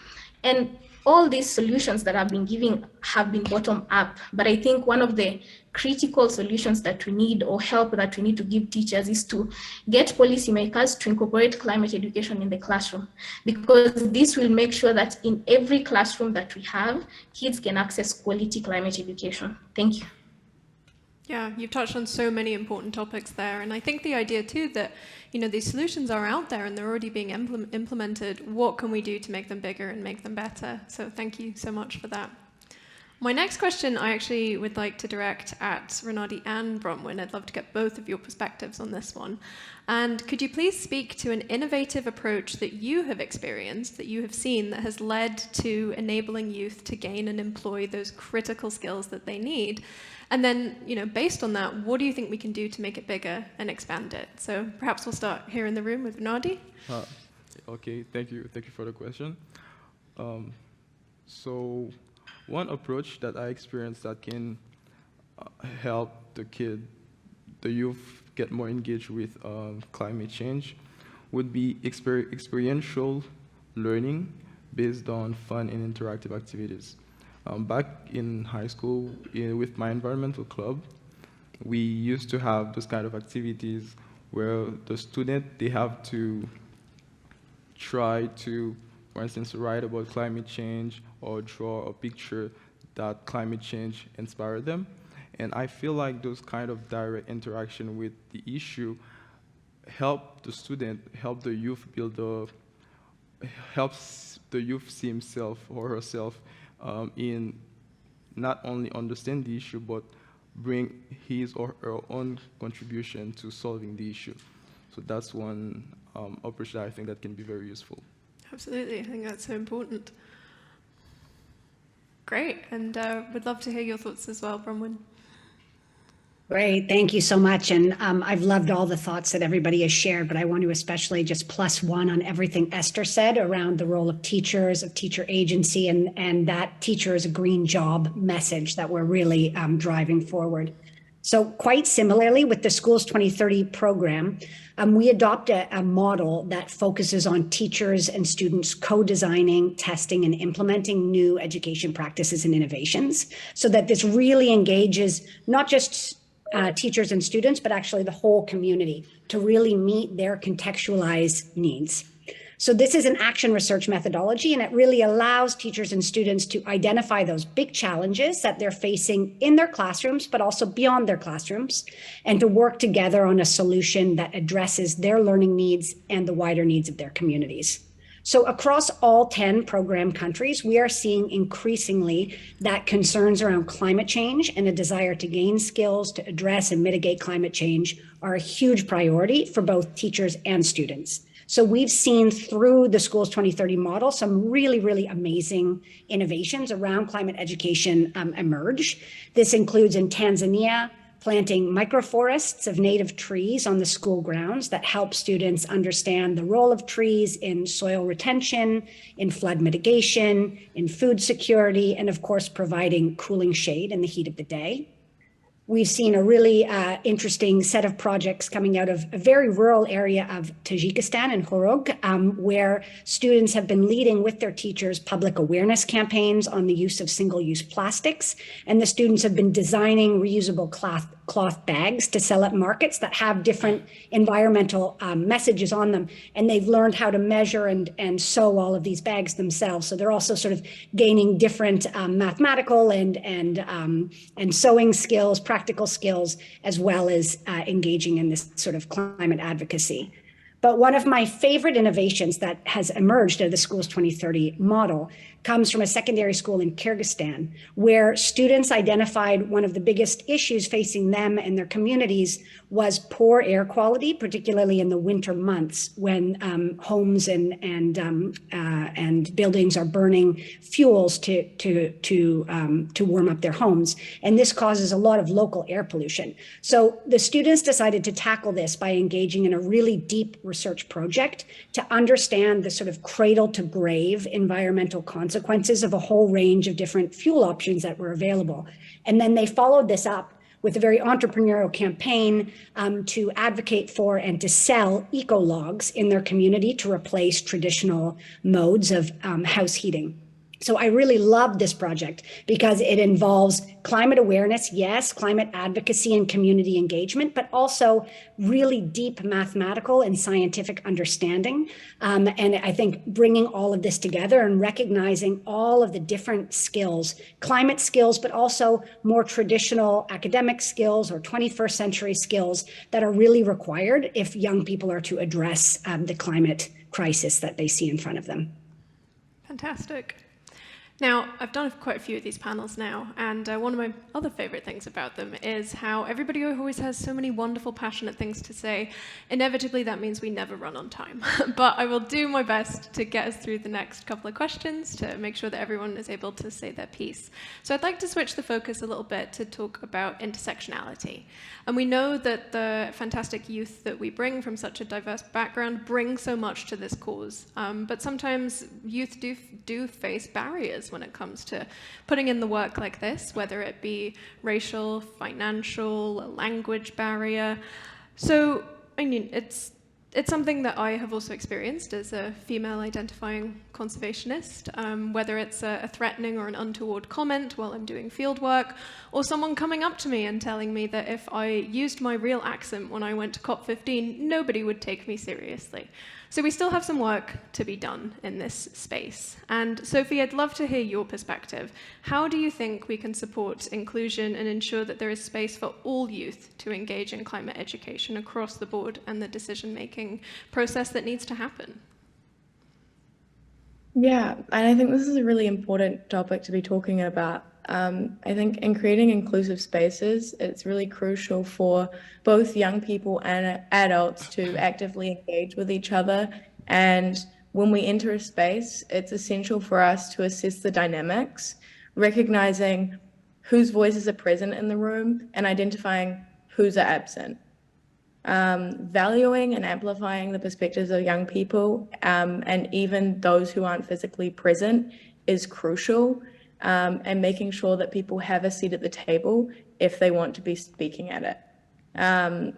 And all these solutions that I've been giving have been bottom up, but I think one of the critical solutions that we need, or help that we need to give teachers, is to get policymakers to incorporate climate education in the classroom, because this will make sure that in every classroom that we have, kids can access quality climate education. Thank you. Yeah, you've touched on so many important topics there. And I think the idea too that, these solutions are out there and they're already being implemented. What can we do to make them bigger and make them better? So thank you so much for that. My next question I actually would like to direct at Ronardy and Bronwen. I'd love to get both of your perspectives on this one. And could you please speak to an innovative approach that you have experienced, that you have seen, that has led to enabling youth to gain and employ those critical skills that they need? And then, based on that, what do you think we can do to make it bigger and expand it? So perhaps we'll start here in the room with Ronardy. Okay, thank you. Thank you for the question. So one approach that I experienced that can help the youth get more engaged with climate change would be experiential learning based on fun and interactive activities. Back in high school, with my environmental club, we used to have those kind of activities where the student, they have to try to, for instance, write about climate change or draw a picture that climate change inspired them. And I feel like those kind of direct interaction with the issue help the student, help the youth helps the youth see himself or herself in not only understand the issue, but bring his or her own contribution to solving the issue. So that's one approach that I think that can be very useful. Absolutely, I think that's so important. Great, and would love to hear your thoughts as well, Bronwen. Great, thank you so much. And I've loved all the thoughts that everybody has shared, but I want to especially just plus one on everything Esther said around the role of teachers, of teacher agency, and that teacher is a green job message that we're really driving forward. So quite similarly with the Schools 2030 program, we adopt a model that focuses on teachers and students co-designing, testing, and implementing new education practices and innovations, so that this really engages not just teachers and students, but actually the whole community to really meet their contextualized needs. So this is an action research methodology, and it really allows teachers and students to identify those big challenges that they're facing in their classrooms, but also beyond their classrooms, and to work together on a solution that addresses their learning needs and the wider needs of their communities. So across all 10 program countries, we are seeing increasingly that concerns around climate change and a desire to gain skills to address and mitigate climate change are a huge priority for both teachers and students. So we've seen through the Schools 2030 model some really, really amazing innovations around climate education emerge. This includes in Tanzania, planting microforests of native trees on the school grounds that help students understand the role of trees in soil retention, in flood mitigation, in food security, and of course, providing cooling shade in the heat of the day. We've seen a really interesting set of projects coming out of a very rural area of Tajikistan in Horog, where students have been leading with their teachers public awareness campaigns on the use of single-use plastics. And the students have been designing reusable cloth bags to sell at markets that have different environmental messages on them. And they've learned how to measure and sew all of these bags themselves. So they're also sort of gaining different mathematical and sewing skills, practical skills, as well as engaging in this sort of climate advocacy. But one of my favorite innovations that has emerged out of the Schools 2030 model comes from a secondary school in Kyrgyzstan, where students identified one of the biggest issues facing them and their communities was poor air quality, particularly in the winter months when homes and buildings are burning fuels to warm up their homes. And this causes a lot of local air pollution. So the students decided to tackle this by engaging in a really deep research project to understand the sort of cradle to grave environmental consequences of a whole range of different fuel options that were available. And then they followed this up with a very entrepreneurial campaign to advocate for and to sell eco-logs in their community to replace traditional modes of house heating. So I really love this project because it involves climate awareness, yes, climate advocacy and community engagement, but also really deep mathematical and scientific understanding. And I think bringing all of this together and recognizing all of the different skills, climate skills, but also more traditional academic skills or 21st century skills that are really required if young people are to address the climate crisis that they see in front of them. Fantastic. Now, I've done quite a few of these panels now, and one of my other favorite things about them is how everybody always has so many wonderful, passionate things to say. Inevitably, that means we never run on time. But I will do my best to get us through the next couple of questions to make sure that everyone is able to say their piece. So I'd like to switch the focus a little bit to talk about intersectionality. And we know that the fantastic youth that we bring from such a diverse background bring so much to this cause. But sometimes youth do face barriers when it comes to putting in the work like this, whether it be racial, financial, a language barrier. So, I mean, it's something that I have also experienced as a female identifying conservationist, whether it's a threatening or an untoward comment while I'm doing field work, or someone coming up to me and telling me that if I used my real accent when I went to COP15, nobody would take me seriously. So we still have some work to be done in this space. And Sophie, I'd love to hear your perspective. How do you think we can support inclusion and ensure that there is space for all youth to engage in climate education across the board and the decision-making process that needs to happen? Yeah, and I think this is a really important topic to be talking about. I think in creating inclusive spaces, it's really crucial for both young people and adults to actively engage with each other. And when we enter a space, it's essential for us to assess the dynamics, recognizing whose voices are present in the room and identifying whose are absent. Valuing and amplifying the perspectives of young people and even those who aren't physically present is crucial, and making sure that people have a seat at the table if they want to be speaking at it.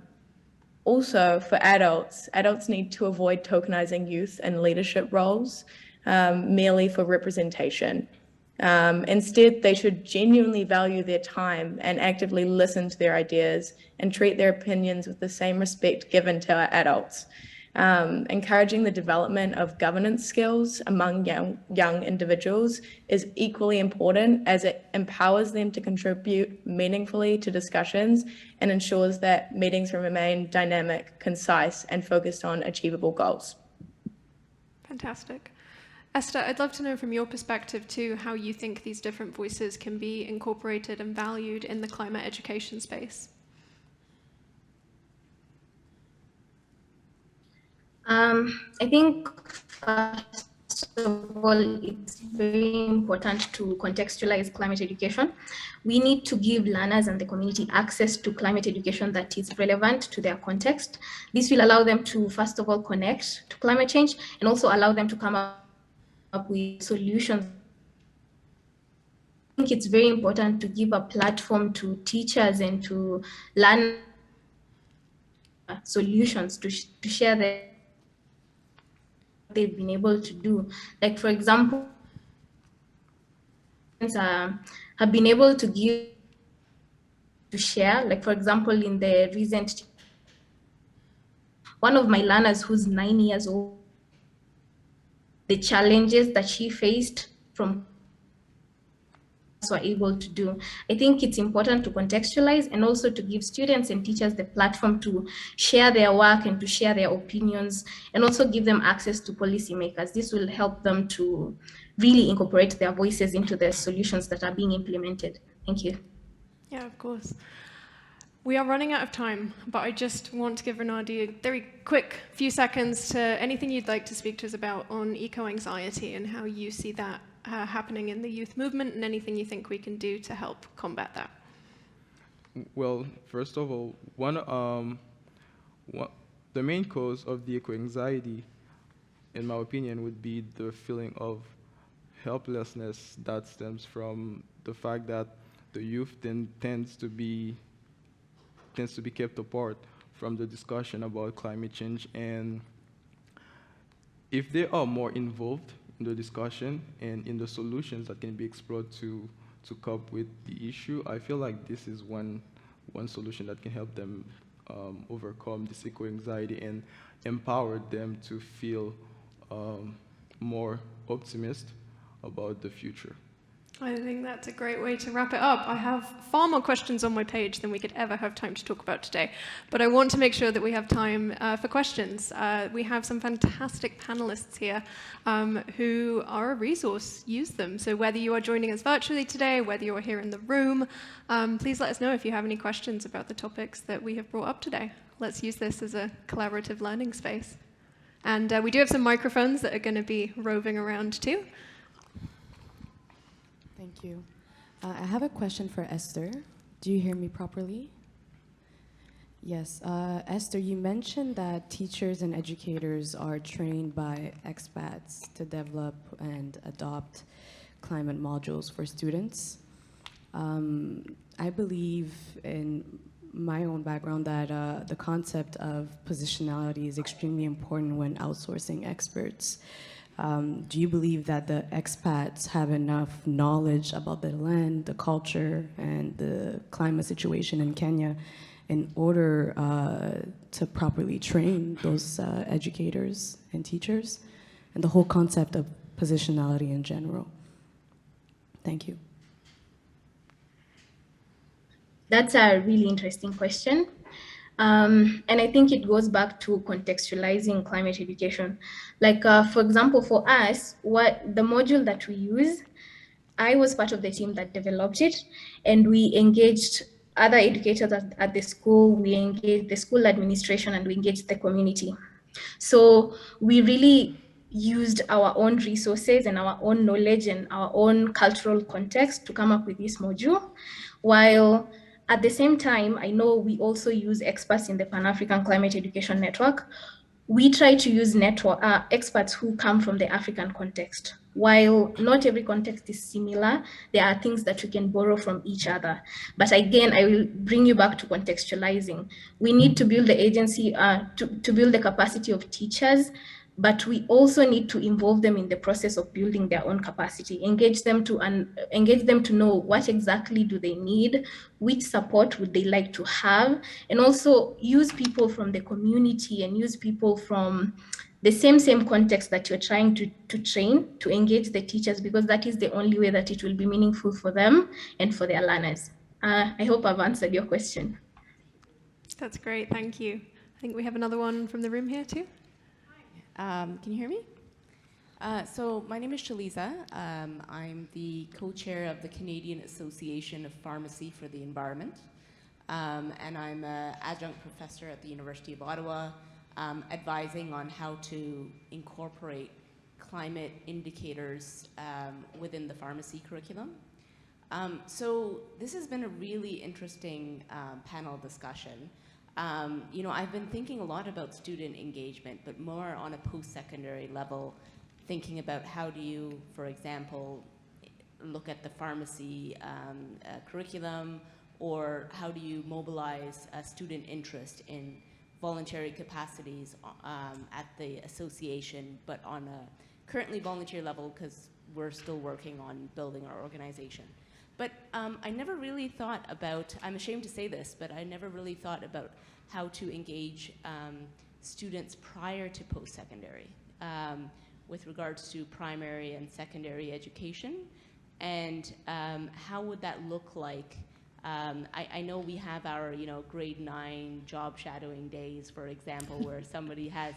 Also, for adults need to avoid tokenizing youth and leadership roles merely for representation. Instead, they should genuinely value their time and actively listen to their ideas and treat their opinions with the same respect given to our adults. Encouraging the development of governance skills among young individuals is equally important, as it empowers them to contribute meaningfully to discussions and ensures that meetings remain dynamic, concise, and focused on achievable goals. Fantastic. Esther, I'd love to know from your perspective too, how you think these different voices can be incorporated and valued in the climate education space. I think, first of all, it's very important to contextualize climate education. We need to give learners and the community access to climate education that is relevant to their context. This will allow them to, first of all, connect to climate change and also allow them to come up with solutions. I think it's very important to give a platform to teachers and to learn solutions to share their they've been able to do. Like, for example, have been able to share, like, for example, in the recent, one of my learners who's 9 years old, the challenges that she faced from were able to do. I think it's important to contextualize and also to give students and teachers the platform to share their work and to share their opinions, and also give them access to policymakers. This will help them to really incorporate their voices into the solutions that are being implemented. Thank you. Yeah, of course. We are running out of time, but I just want to give Ronardy a very quick few seconds to anything you'd like to speak to us about on eco-anxiety and how you see that happening in the youth movement, and anything you think we can do to help combat that. Well, first of all, the main cause of the eco-anxiety, in my opinion, would be the feeling of helplessness that stems from the fact that the youth tends to be kept apart from the discussion about climate change. And if they are more involved the discussion and in the solutions that can be explored to cope with the issue. I feel like this is one solution that can help them overcome this eco-anxiety and empower them to feel more optimistic about the future. I think that's a great way to wrap it up. I have far more questions on my page than we could ever have time to talk about today, but I want to make sure that we have time for questions. We have some fantastic panelists here who are a resource. Use them. So whether you are joining us virtually today, whether you're here in the room, please let us know if you have any questions about the topics that we have brought up today. Let's use this as a collaborative learning space. And we do have some microphones that are going to be roving around too. Thank you. I have a question for Esther. Do you hear me properly? Yes. Esther, you mentioned that teachers and educators are trained by expats to develop and adopt climate modules for students. I believe in my own background that the concept of positionality is extremely important when outsourcing experts. Do you believe that the expats have enough knowledge about the land, the culture, and the climate situation in Kenya in order to properly train those educators and teachers, and the whole concept of positionality in general? Thank you. That's a really interesting question. And I think it goes back to contextualizing climate education. Like, for example, for us, what the module that we use, I was part of the team that developed it, and we engaged other educators at the school, we engaged the school administration, and we engaged the community. So we really used our own resources and our own knowledge and our own cultural context to come up with this module, while at the same time, I know we also use experts in the Pan-African Climate Education Network. We try to use experts who come from the African context. While not every context is similar, there are things that we can borrow from each other. But again, I will bring you back to contextualizing. We need to build the agency, to build the capacity of teachers, but we also need to involve them in the process of building their own capacity, engage them to know what exactly do they need, which support would they like to have, and also use people from the community and use people from the same context that you're trying to train to engage the teachers, because that is the only way that it will be meaningful for them and for their learners. I hope I've answered your question. That's great, thank you. I think we have another one from the room here too. Can you hear me? So my name is Shaliza. I'm the co-chair of the Canadian Association of Pharmacy for the Environment. And I'm an adjunct professor at the University of Ottawa, advising on how to incorporate climate indicators within the pharmacy curriculum. So this has been a really interesting panel discussion. I've been thinking a lot about student engagement, but more on a post-secondary level, thinking about how do you, for example, look at the pharmacy curriculum, or how do you mobilize student interest in voluntary capacities at the association, but on a currently volunteer level, because we're still working on building our organization. But I never really thought about, I'm ashamed to say this, but I never really thought about how to engage students prior to post-secondary with regards to primary and secondary education. And how would that look like? I know we have our grade 9 job shadowing days, for example, where somebody has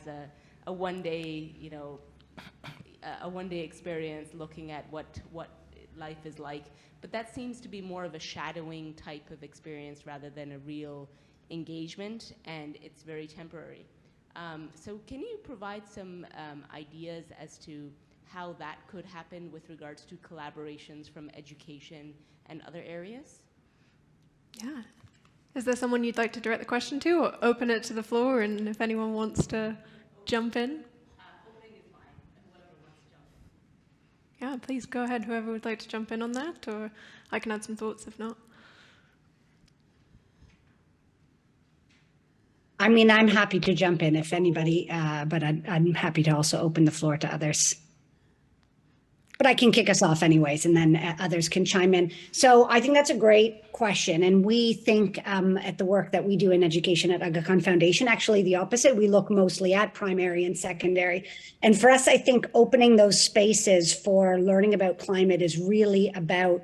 a one-day experience looking at what life is like. But that seems to be more of a shadowing type of experience rather than a real engagement, and it's very temporary. So can you provide some ideas as to how that could happen with regards to collaborations from education and other areas? Yeah. Is there someone you'd like to direct the question to, or open it to the floor, and if anyone wants to jump in? Opening is fine, and whoever wants to jump in. Yeah, please go ahead, whoever would like to jump in on that, or I can add some thoughts if not. I mean, I'm happy to jump in if anybody, but I'm happy to also open the floor to others. But I can kick us off anyways, and then others can chime in. So I think that's a great question. And we think at the work that we do in education at Aga Khan Foundation, actually the opposite. We look mostly at primary and secondary. And for us, I think opening those spaces for learning about climate is really about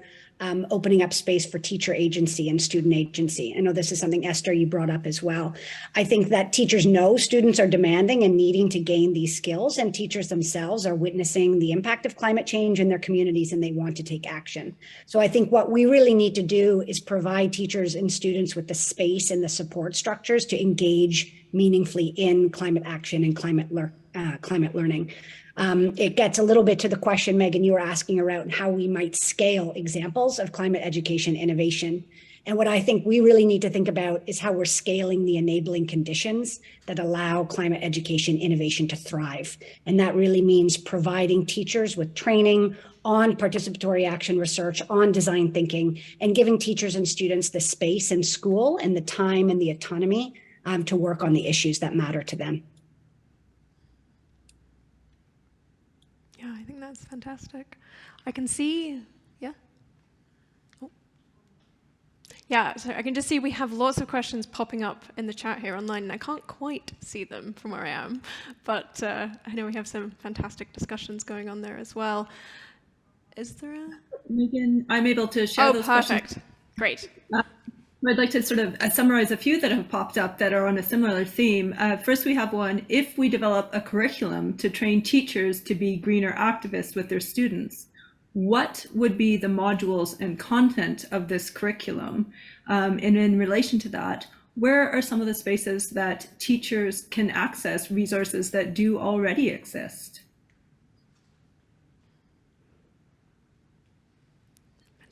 opening up space for teacher agency and student agency. I know this is something, Esther, you brought up as well. I think that teachers know students are demanding and needing to gain these skills, and teachers themselves are witnessing the impact of climate change in their communities and they want to take action. So I think what we really need to do is provide teachers and students with the space and the support structures to engage meaningfully in climate action and climate learning. It gets a little bit to the question, Megan, you were asking around how we might scale examples of climate education innovation. And what I think we really need to think about is how we're scaling the enabling conditions that allow climate education innovation to thrive. And that really means providing teachers with training on participatory action research, on design thinking, and giving teachers and students the space in school and the time and the autonomy to work on the issues that matter to them. Yeah, I think that's fantastic. I can see, yeah. Oh. Yeah, so I can just see we have lots of questions popping up in the chat here online, and I can't quite see them from where I am, but I know we have some fantastic discussions going on there as well. Is there a... Megan, I'm able to share those questions. Oh, perfect. Great. I'd like to sort of summarize a few that have popped up that are on a similar theme. First, we have one: if we develop a curriculum to train teachers to be greener activists with their students, what would be the modules and content of this curriculum? And in relation to that, where are some of the spaces that teachers can access resources that do already exist?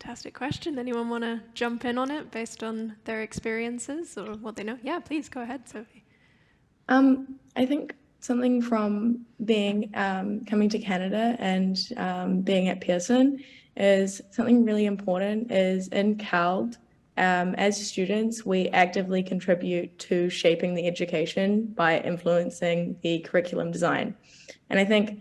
Fantastic question. Anyone want to jump in on it based on their experiences or what they know? Yeah, please go ahead, Sophie. I think something from being coming to Canada and being at Pearson is something really important is in CALD. As students, we actively contribute to shaping the education by influencing the curriculum design. And I think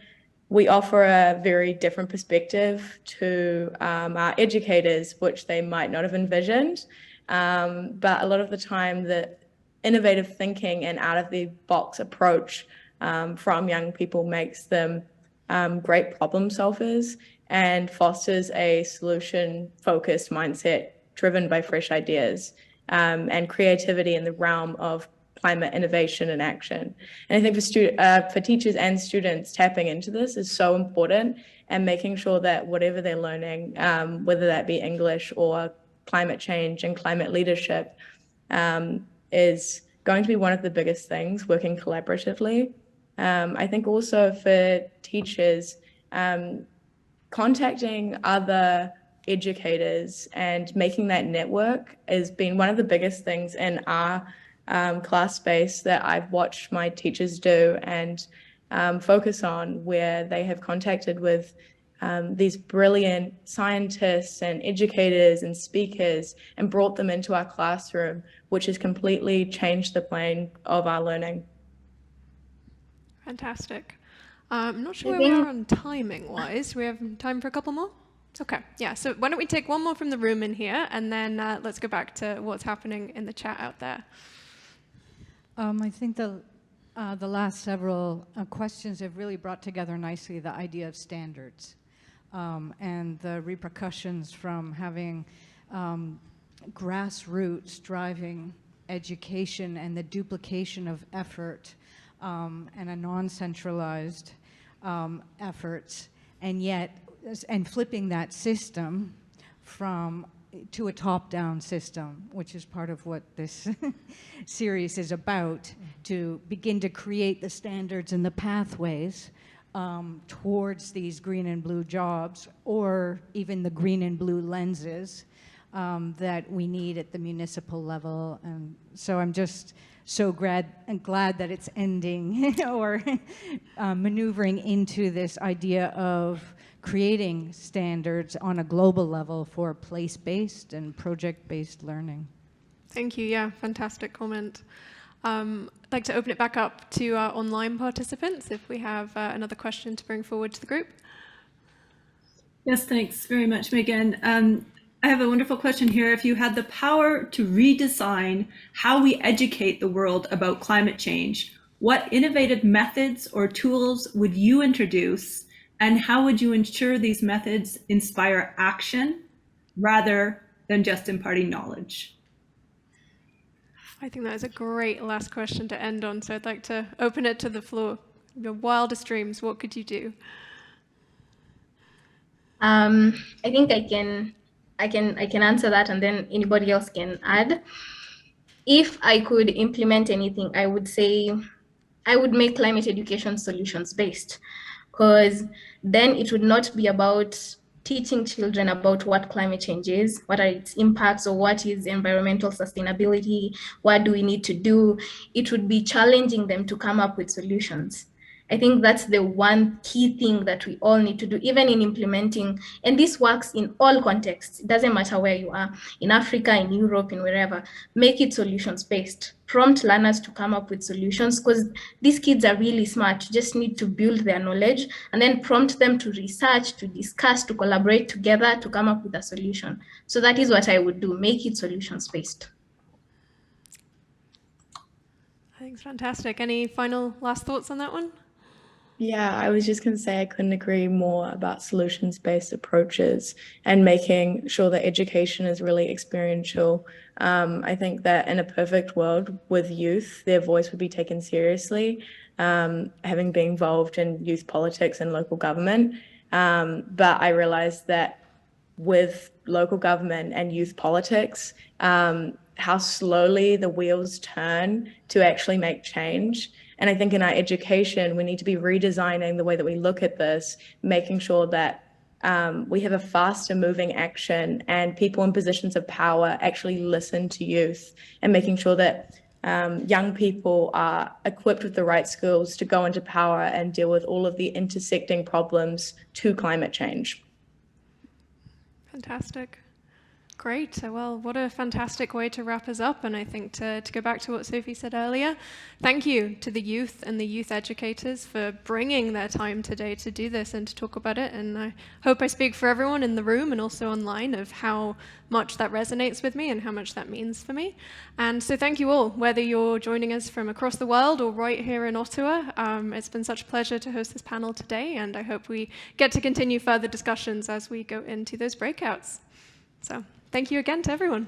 we offer a very different perspective to our educators, which they might not have envisioned. But a lot of the time, the innovative thinking and out-of-the-box approach from young people makes them great problem solvers and fosters a solution-focused mindset driven by fresh ideas and creativity in the realm of climate innovation and action. And I think for teachers and students, tapping into this is so important, and making sure that whatever they're learning, whether that be English or climate change and climate leadership, is going to be one of the biggest things, working collaboratively. I think also for teachers, contacting other educators and making that network has been one of the biggest things in our class space that I've watched my teachers do and focus on, where they have contacted with these brilliant scientists and educators and speakers and brought them into our classroom, which has completely changed the plane of our learning. Fantastic. I'm not sure where we are on timing wise. We have time for a couple more? Okay, yeah, so why don't we take one more from the room in here, and then let's go back to what's happening in the chat out there. I think the last several questions have really brought together nicely the idea of standards and the repercussions from having grassroots driving education and the duplication of effort and a non-centralized efforts, and flipping that system to a top-down system, which is part of what this series is about, to begin to create the standards and the pathways towards these green and blue jobs, or even the green and blue lenses that we need at the municipal level. And so I'm just so glad that it's ending or maneuvering into this idea of creating standards on a global level for place-based and project-based learning. Thank you. Yeah, fantastic comment. I'd like to open it back up to our online participants if we have another question to bring forward to the group. Yes, thanks very much, Megan. I have a wonderful question here. If you had the power to redesign how we educate the world about climate change, what innovative methods or tools would you introduce, and how would you ensure these methods inspire action rather than just imparting knowledge? I think that is a great last question to end on, so I'd like to open it to the floor. Your wildest dreams, what could you do? I think I can answer that, and then anybody else can add. If I could implement anything, I would say I would make climate education solutions based, because then it would not be about teaching children about what climate change is, what are its impacts, or what is environmental sustainability, what do we need to do. It would be challenging them to come up with solutions. I think that's the one key thing that we all need to do, even in implementing, and this works in all contexts. It doesn't matter where you are, in Africa, in Europe, in wherever. Make it solutions-based. Prompt learners to come up with solutions, because these kids are really smart. You just need to build their knowledge and then prompt them to research, to discuss, to collaborate together to come up with a solution. So that is what I would do, make it solutions-based. I think it's fantastic. Any final last thoughts on that one? Yeah, I was just going to say I couldn't agree more about solutions-based approaches and making sure that education is really experiential. I think that in a perfect world with youth, their voice would be taken seriously, having been involved in youth politics and local government. But I realized that with local government and youth politics, how slowly the wheels turn to actually make change. And I think in our education, we need to be redesigning the way that we look at this, making sure that we have a faster moving action and people in positions of power actually listen to youth, and making sure that young people are equipped with the right skills to go into power and deal with all of the intersecting problems to climate change. Fantastic. Great. Well, what a fantastic way to wrap us up. And I think to go back to what Sophie said earlier, thank you to the youth and the youth educators for bringing their time today to do this and to talk about it. And I hope I speak for everyone in the room and also online of how much that resonates with me and how much that means for me. And so thank you all, whether you're joining us from across the world or right here in Ottawa. It's been such a pleasure to host this panel today, and I hope we get to continue further discussions as we go into those breakouts. So thank you again to everyone.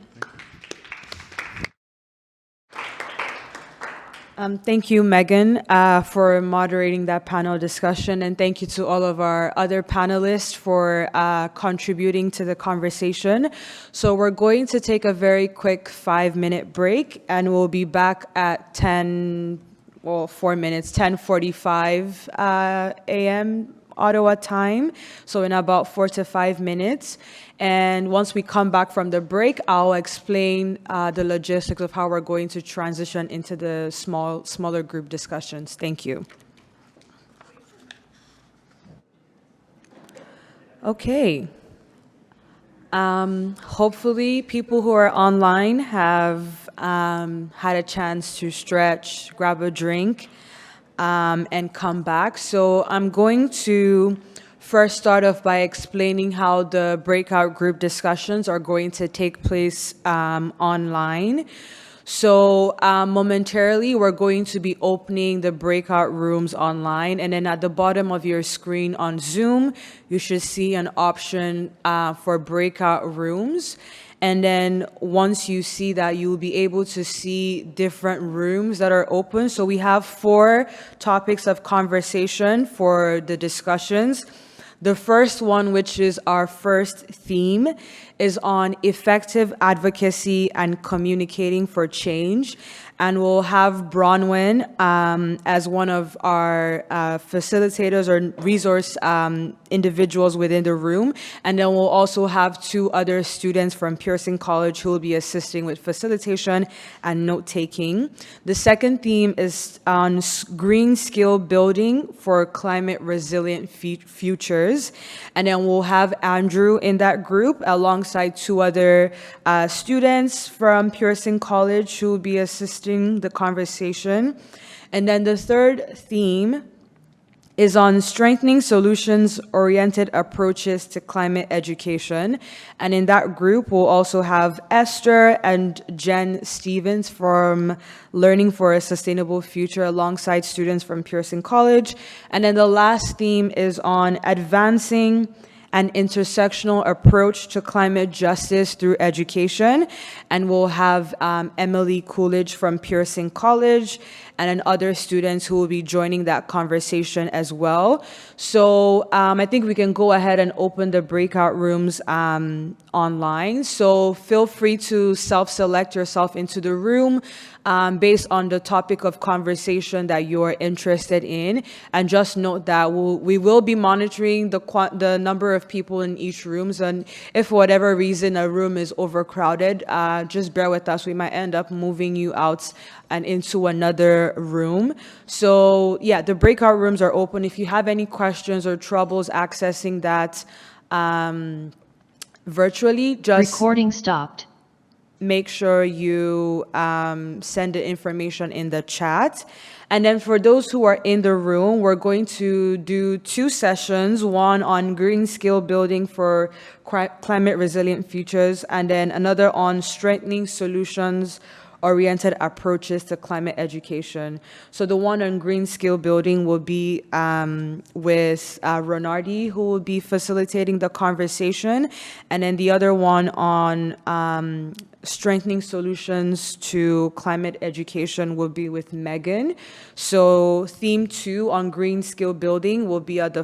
Thank you, Megan, for moderating that panel discussion, and thank you to all of our other panelists for contributing to the conversation. So we're going to take a very quick 5-minute break, and we'll be back at 10:45 a.m. Ottawa time, so in about 4 to 5 minutes. And once we come back from the break, I'll explain the logistics of how we're going to transition into the smaller group discussions. Thank you. Okay. Hopefully people who are online have had a chance to stretch, grab a drink, and come back. So I'm going to first start off by explaining how the breakout group discussions are going to take place online. So momentarily, we're going to be opening the breakout rooms online. And then at the bottom of your screen on Zoom, you should see an option for breakout rooms. And then once you see that, you'll be able to see different rooms that are open. So we have 4 topics of conversation for the discussions. The first one, which is our first theme, is on effective advocacy and communicating for change. And we'll have Bronwen as one of our facilitators or resource individuals within the room. And then we'll also have 2 other students from Pearson College who will be assisting with facilitation and note-taking. The second theme is on green skill building for climate resilient futures. And then we'll have Andrew in that group alongside 2 other students from Pearson College who will be assisting the conversation. And then the third theme is on strengthening solutions-oriented approaches to climate education. And in that group, we'll also have Esther and Jen Stevens from Learning for a Sustainable Future alongside students from Pearson College. And then the last theme is on advancing an intersectional approach to climate justice through education. And we'll have Emily Coolidge from Pearson College and then other students who will be joining that conversation as well. So I think we can go ahead and open the breakout rooms online. So feel free to self-select yourself into the room based on the topic of conversation that you're interested in. And just note that we will be monitoring the number of people in each room. And if for whatever reason a room is overcrowded, just bear with us. We might end up moving you out and into another room. So yeah, the breakout rooms are open. If you have any questions or troubles accessing that virtually, just recording stopped. Make sure you send the information in the chat. And then for those who are in the room, we're going to do 2 sessions, one on green skill building for climate resilient futures, and then another on strengthening solutions-oriented approaches to climate education. So the one on green skill building will be with Ronardy, who will be facilitating the conversation, and then the other one on strengthening solutions to climate education will be with Megan. So theme 2 on green skill building will be at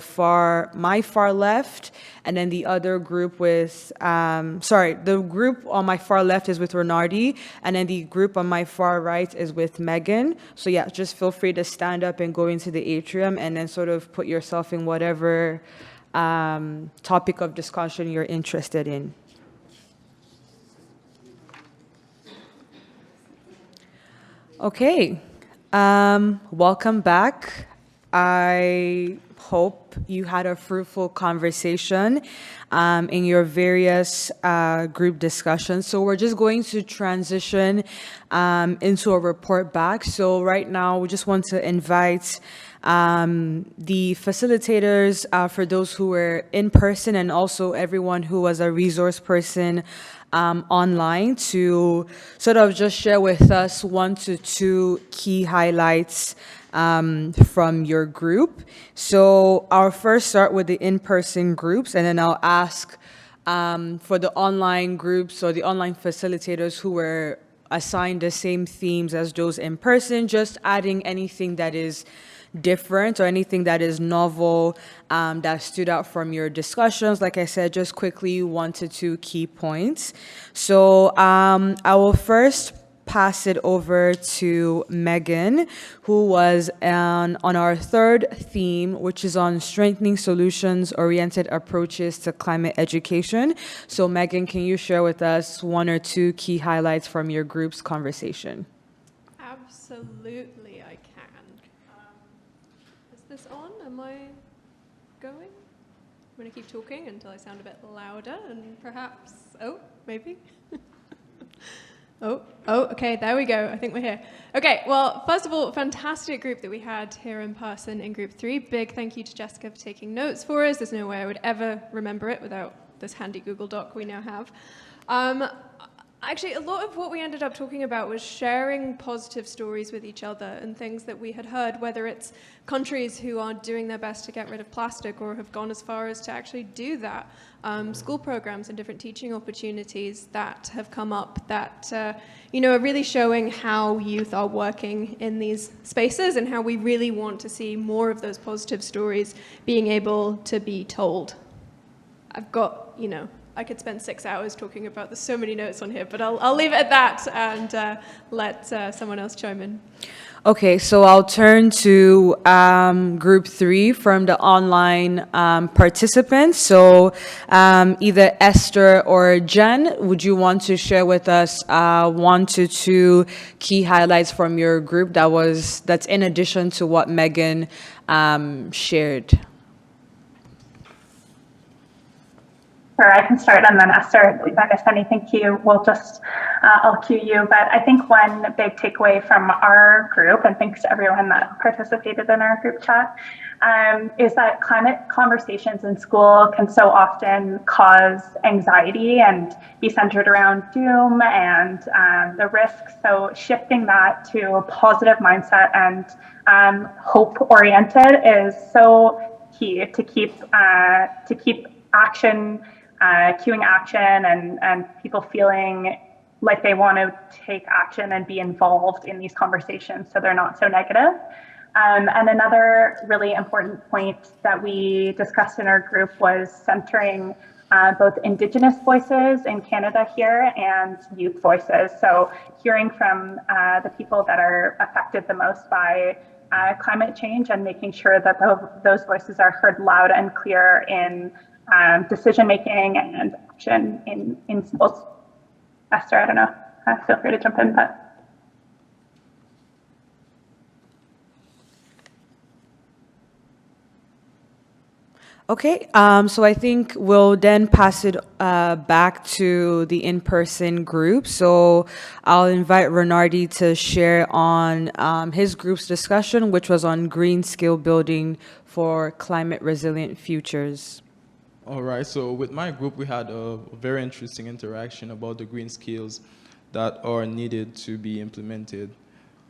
my far left, and then the other group with, the group on my far left is with Ronardy, and then the group on my far right is with Megan. So yeah, just feel free to stand up and go into the atrium and then sort of put yourself in whatever topic of discussion you're interested in. Okay, welcome back. I hope you had a fruitful conversation in your various group discussions. So we're just going to transition into a report back. So right now, we just want to invite the facilitators, for those who were in person and also everyone who was a resource person online, to sort of just share with us 1 to 2 key highlights from your group. So I'll first start with the in-person groups, and then I'll ask for the online groups or the online facilitators who were assigned the same themes as those in person, just adding anything that is different or anything that is novel that stood out from your discussions. Like I said, just quickly 1 to 2 key points. So I will first pass it over to Megan, who was on our 3rd theme, which is on strengthening solutions-oriented approaches to climate education. So Megan, can you share with us 1 or 2 key highlights from your group's conversation? Absolutely, I can. Is this on? Am I going? I'm going to keep talking until I sound a bit louder and perhaps, maybe. Okay, there we go. I think we're here. Okay, well, first of all, fantastic group that we had here in person in group 3. Big thank you to Jessica for taking notes for us. There's no way I would ever remember it without this handy Google Doc we now have. Actually, a lot of what we ended up talking about was sharing positive stories with each other and things that we had heard, whether it's countries who are doing their best to get rid of plastic or have gone as far as to actually do that, school programs and different teaching opportunities that have come up that, are really showing how youth are working in these spaces and how we really want to see more of those positive stories being able to be told. I've got, I could spend 6 hours talking about, there's so many notes on here, but I'll leave it at that and let someone else chime in. Okay, so I'll turn to group 3 from the online participants. So either Esther or Jen, would you want to share with us 1 to 2 key highlights from your group that's in addition to what Megan shared? Sure, I can start, and then Esther, if I missed anything, I'll cue you. But I think one big takeaway from our group, and thanks to everyone that participated in our group chat, is that climate conversations in school can so often cause anxiety and be centered around doom and the risks. So shifting that to a positive mindset and hope-oriented is so key to keep action, cueing action, and people feeling like they want to take action and be involved in these conversations so they're not so negative. And another really important point that we discussed in our group was centering both Indigenous voices in Canada here and youth voices. So hearing from the people that are affected the most by climate change and making sure that those voices are heard loud and clear in decision-making and action in schools. Esther, I don't know, feel free to jump in, but. Okay, so I think we'll then pass it back to the in-person group. So I'll invite Ronardy to share on his group's discussion, which was on green skill building for climate resilient futures. All right, so with my group, we had a very interesting interaction about the green skills that are needed to be implemented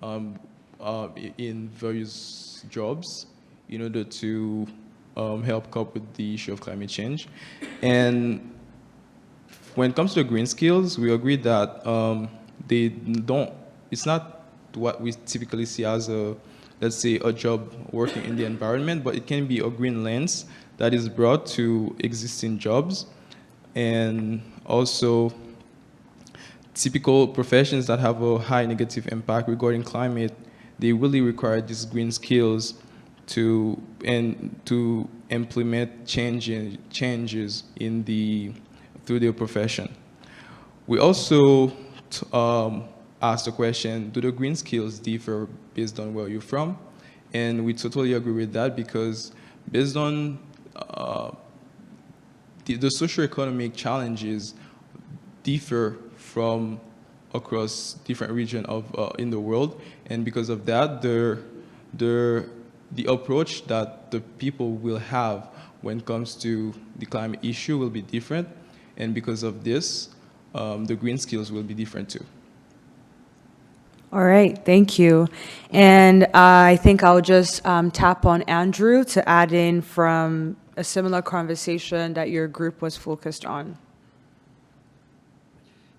in various jobs in order to help cope with the issue of climate change. And when it comes to green skills, we agree that it's not what we typically see as let's say, a job working in the environment, but it can be a green lens that is brought to existing jobs. And also, typical professions that have a high negative impact regarding climate, they really require these green skills to implement changes through their profession. We also asked the question, do the green skills differ based on where you're from? And we totally agree with that, because based on the socioeconomic challenges differ from across different regions in the world, and because of that, the approach that the people will have when it comes to the climate issue will be different, and because of this, the green skills will be different too. All right, thank you. And I think I'll just tap on Andrew to add in from a similar conversation that your group was focused on.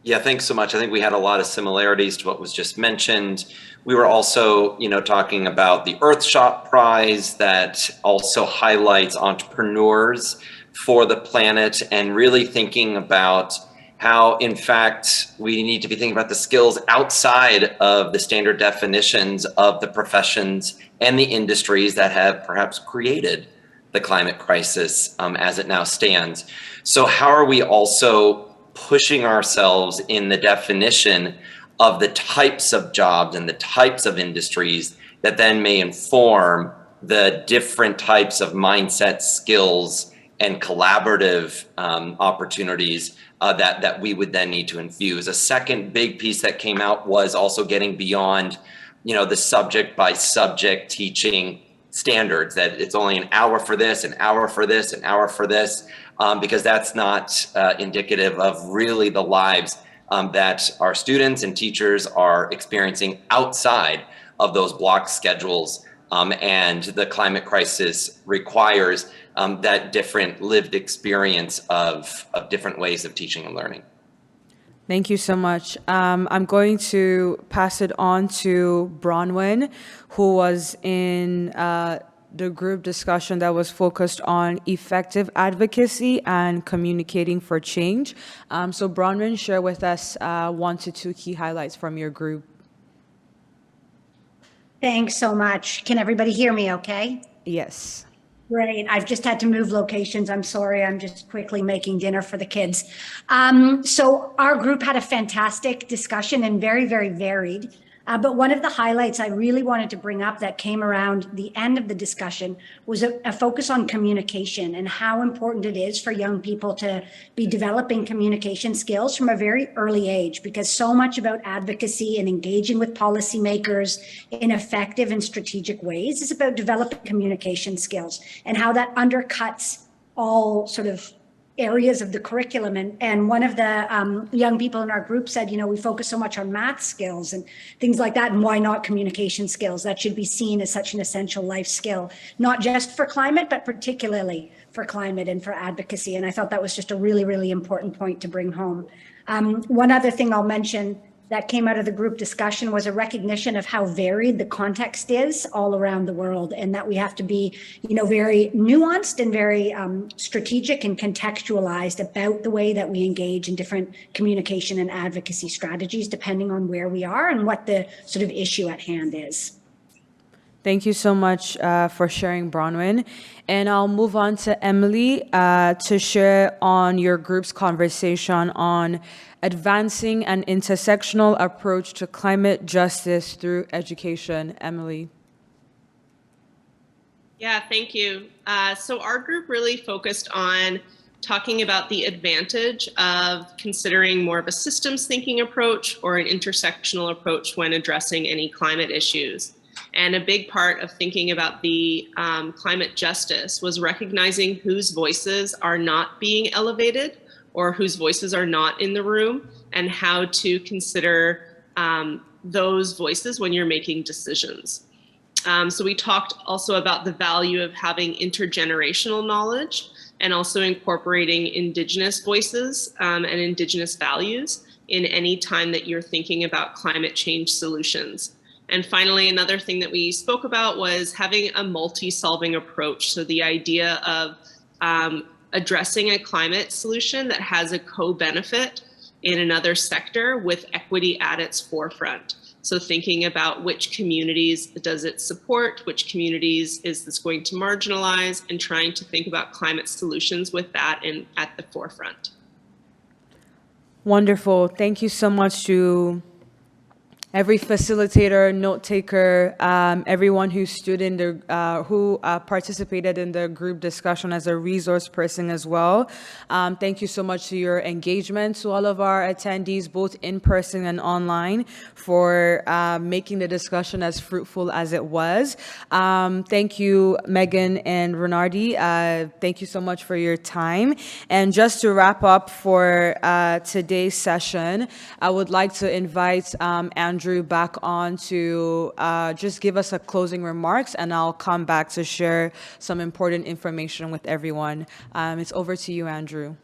Yeah, thanks so much. I think we had a lot of similarities to what was just mentioned. We were also, talking about the Earthshot Prize that also highlights entrepreneurs for the planet, and really thinking about how, in fact, we need to be thinking about the skills outside of the standard definitions of the professions and the industries that have perhaps created the climate crisis as it now stands. So how are we also pushing ourselves in the definition of the types of jobs and the types of industries that then may inform the different types of mindset, skills, and collaborative opportunities that we would then need to infuse. A second big piece that came out was also getting beyond, the subject by subject teaching standards, that it's only an hour for this, an hour for this, an hour for this, because that's not indicative of really the lives that our students and teachers are experiencing outside of those block schedules. And the climate crisis requires that different lived experience of different ways of teaching and learning. Thank you so much. I'm going to pass it on to Bronwen, who was in the group discussion that was focused on effective advocacy and communicating for change. So Bronwen, share with us 1 to 2 key highlights from your group. Thanks so much. Can everybody hear me okay? Yes. Great. I've just had to move locations. I'm sorry. I'm just quickly making dinner for the kids. So our group had a fantastic discussion and very, very varied. But one of the highlights I really wanted to bring up that came around the end of the discussion was a focus on communication and how important it is for young people to be developing communication skills from a very early age, because so much about advocacy and engaging with policymakers in effective and strategic ways is about developing communication skills and how that undercuts all sort of areas of the curriculum. And one of the young people in our group said, we focus so much on math skills and things like that, and why not communication skills? That should be seen as such an essential life skill, not just for climate, but particularly for climate and for advocacy. And I thought that was just a really, really important point to bring home. One other thing I'll mention that came out of the group discussion was a recognition of how varied the context is all around the world, and that we have to be, very nuanced and very strategic and contextualized about the way that we engage in different communication and advocacy strategies, depending on where we are and what the sort of issue at hand is. Thank you so much for sharing, Bronwen. And I'll move on to Emily to share on your group's conversation on advancing an intersectional approach to climate justice through education. Emily. Yeah, thank you. So our group really focused on talking about the advantage of considering more of a systems thinking approach or an intersectional approach when addressing any climate issues. And a big part of thinking about the climate justice was recognizing whose voices are not being elevated or whose voices are not in the room, and how to consider those voices when you're making decisions. So we talked also about the value of having intergenerational knowledge and also incorporating Indigenous voices and Indigenous values in any time that you're thinking about climate change solutions. And finally, another thing that we spoke about was having a multi-solving approach. So the idea of addressing a climate solution that has a co-benefit in another sector with equity at its forefront. So thinking about which communities does it support, which communities is this going to marginalize, and trying to think about climate solutions with that at the forefront. Wonderful. Thank you so much to every facilitator, note taker, everyone who stood in the, who participated in the group discussion as a resource person as well. Thank you so much to your engagement, to all of our attendees, both in person and online, for making the discussion as fruitful as it was. Thank you, Megan and Ronardy. Thank you so much for your time. And just to wrap up for today's session, I would like to invite Andrew back on to just give us a closing remarks, and I'll come back to share some important information with everyone. It's over to you, Andrew.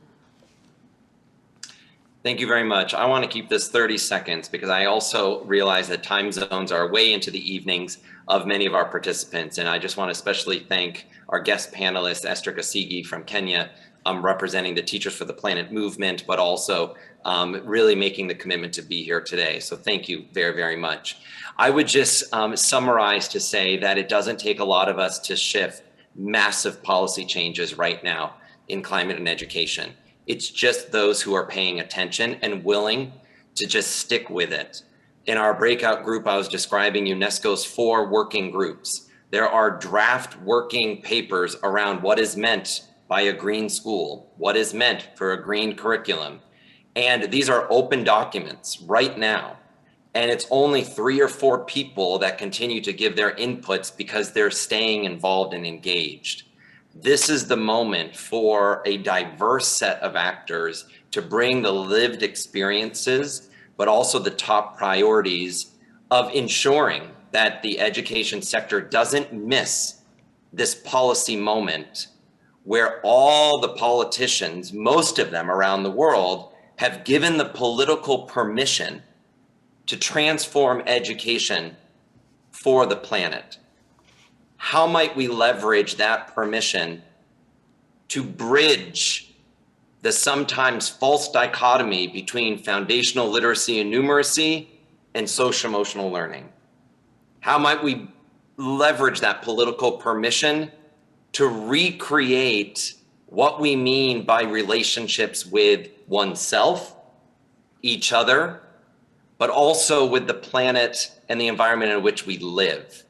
Thank you very much. I want to keep this 30 seconds because I also realize that time zones are way into the evenings of many of our participants. And I just want to especially thank our guest panelist, Esther Gacigi from Kenya, representing the Teachers for the Planet movement, but also really making the commitment to be here today. So thank you very, very much. I would just summarize to say that it doesn't take a lot of us to shift massive policy changes right now in climate and education. It's just those who are paying attention and willing to just stick with it. In our breakout group, I was describing UNESCO's 4 working groups. There are draft working papers around what is meant by a green school, what is meant for a green curriculum. And these are open documents right now. And it's only 3 or 4 people that continue to give their inputs because they're staying involved and engaged. This is the moment for a diverse set of actors to bring the lived experiences, but also the top priorities of ensuring that the education sector doesn't miss this policy moment where all the politicians, most of them around the world, have given the political permission to transform education for the planet. How might we leverage that permission to bridge the sometimes false dichotomy between foundational literacy and numeracy and social-emotional learning? How might we leverage that political permission to recreate what we mean by relationships with oneself, each other, but but also with the planet and the environment in which we live.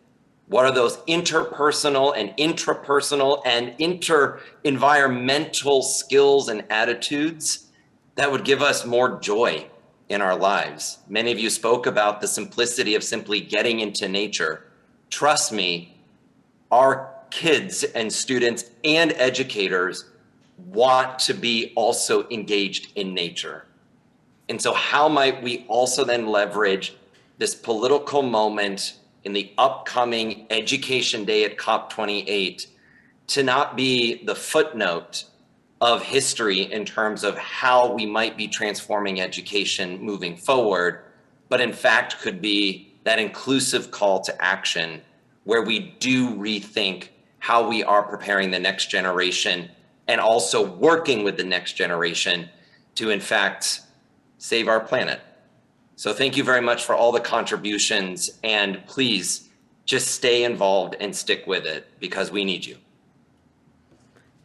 What are those interpersonal and intrapersonal and inter-environmental skills and attitudes that would give us more joy in our lives? Many of you spoke about the simplicity of simply getting into nature. Trust me, our kids and students and educators want to be also engaged in nature. And so how might we also then leverage this political moment in the upcoming Education Day at COP28 to not be the footnote of history in terms of how we might be transforming education moving forward, but in fact could be that inclusive call to action where we do rethink how we are preparing the next generation and also working with the next generation to in fact save our planet. So thank you very much for all the contributions, and please just stay involved and stick with it because we need you.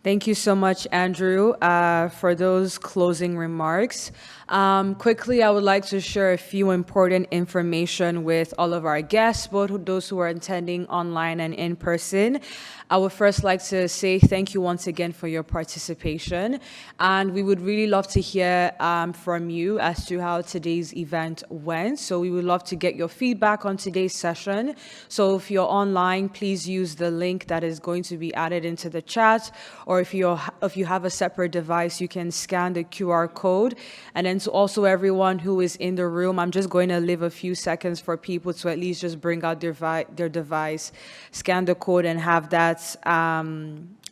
Thank you so much, Andrew, for those closing remarks. Quickly, I would like to share a few important information with all of our guests, both those who are attending online and in person. I would first like to say thank you once again for your participation. And we would really love to hear from you as to how today's event went. So we would love to get your feedback on today's session. So if you're online, please use the link that is going to be added into the chat. Or if you have a separate device, you can scan the QR code. And then to also everyone who is in the room, I'm just going to leave a few seconds for people to at least just bring out their device, scan the code, and have that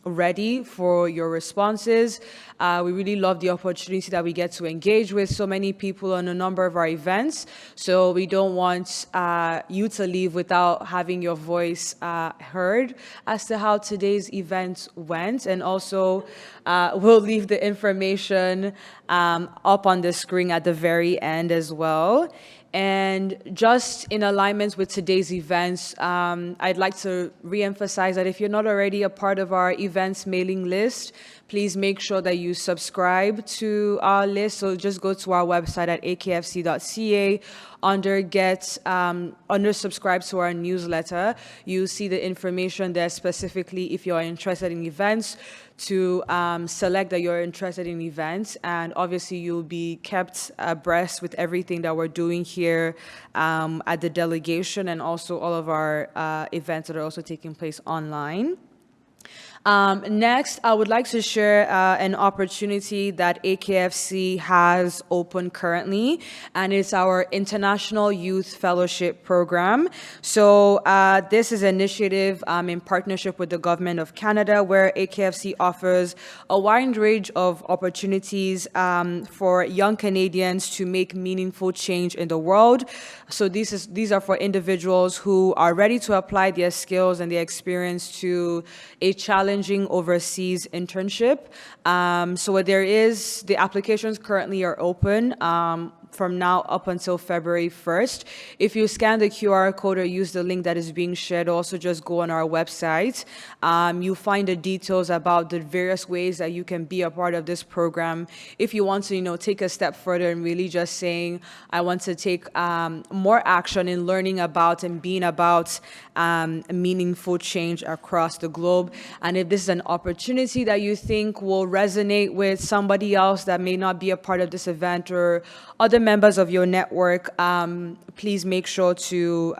ready for your responses. We really love the opportunity that we get to engage with so many people on a number of our events. So we don't want you to leave without having your voice heard as to how today's event went. And also, we'll leave the information up on the screen at the very end as well. And just in alignment with today's events, I'd like to reemphasize that if you're not already a part of our events mailing list, please make sure that you subscribe to our list. So just go to our website at akfc.ca, under subscribe to our newsletter. You'll see the information there specifically if you're interested in events, to select that you're interested in events, and obviously you'll be kept abreast with everything that we're doing here at the delegation and also all of our events that are also taking place online. Next, I would like to share an opportunity that AKFC has open currently, and it's our International Youth Fellowship Program. So this is an initiative in partnership with the Government of Canada, where AKFC offers a wide range of opportunities for young Canadians to make meaningful change in the world. So these are for individuals who are ready to apply their skills and their experience to a challenging overseas internship. So the applications currently are open from now up until February 1st. If you scan the QR code or use the link that is being shared, also just go on our website. You'll find the details about the various ways that you can be a part of this program. If you want to, take a step further and really just saying, I want to take more action in learning about and being about meaningful change across the globe. And if this is an opportunity that you think will resonate with somebody else that may not be a part of this event or other members of your network, please make sure to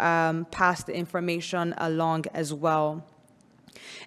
pass the information along as well.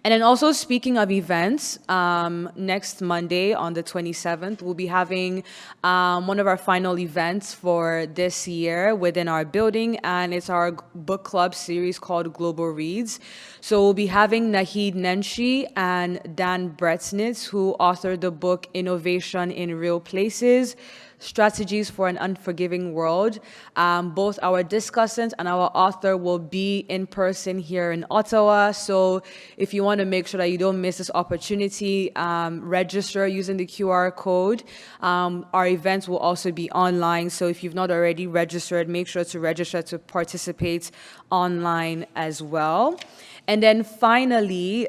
And then also, speaking of events, next Monday on the 27th, we'll be having one of our final events for this year within our building, and it's our book club series called Global Reads. So we'll be having Nahid Nenshi and Dan Bretsnitz, who authored the book Innovation in Real Places: Strategies for an Unforgiving World. Both our discussant and our author will be in person here in Ottawa. So if you want to make sure that you don't miss this opportunity, register using the QR code. Our events will also be online. So if you've not already registered, make sure to register to participate online as well. And then finally,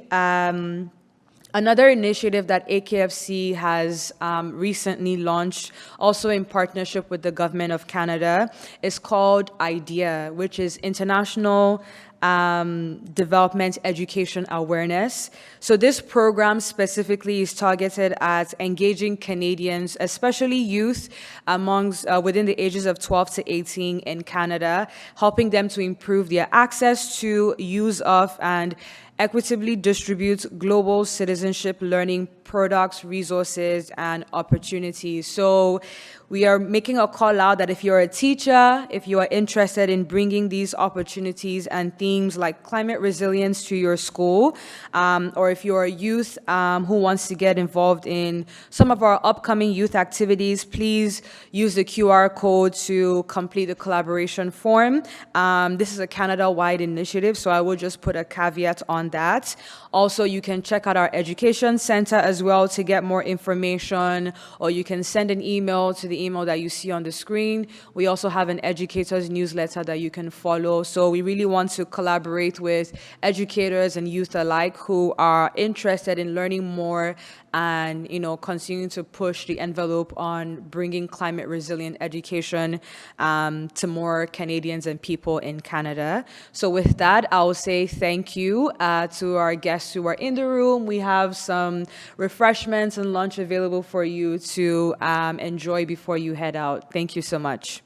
Another initiative that AKFC has recently launched, also in partnership with the Government of Canada, is called IDEA, which is International Development Education Awareness. So this program specifically is targeted at engaging Canadians, especially youth amongst within the ages of 12 to 18 in Canada, helping them to improve their access to, use of, and equitably distribute global citizenship learning products, resources, and opportunities. So we are making a call out that if you're a teacher, if you are interested in bringing these opportunities and themes like climate resilience to your school, or if you're a youth who wants to get involved in some of our upcoming youth activities, please use the QR code to complete the collaboration form. This is a Canada-wide initiative, so I will just put a caveat on that. Also, you can check out our education center as well to get more information, or you can send an email to the email that you see on the screen. We also have an educators newsletter that you can follow. So we really want to collaborate with educators and youth alike who are interested in learning more and, you know, continuing to push the envelope on bringing climate resilient education to more Canadians and people in Canada. So with that, I'll say thank you to our guests who are in the room. We have some refreshments and lunch available for you to enjoy before you head out. Thank you so much.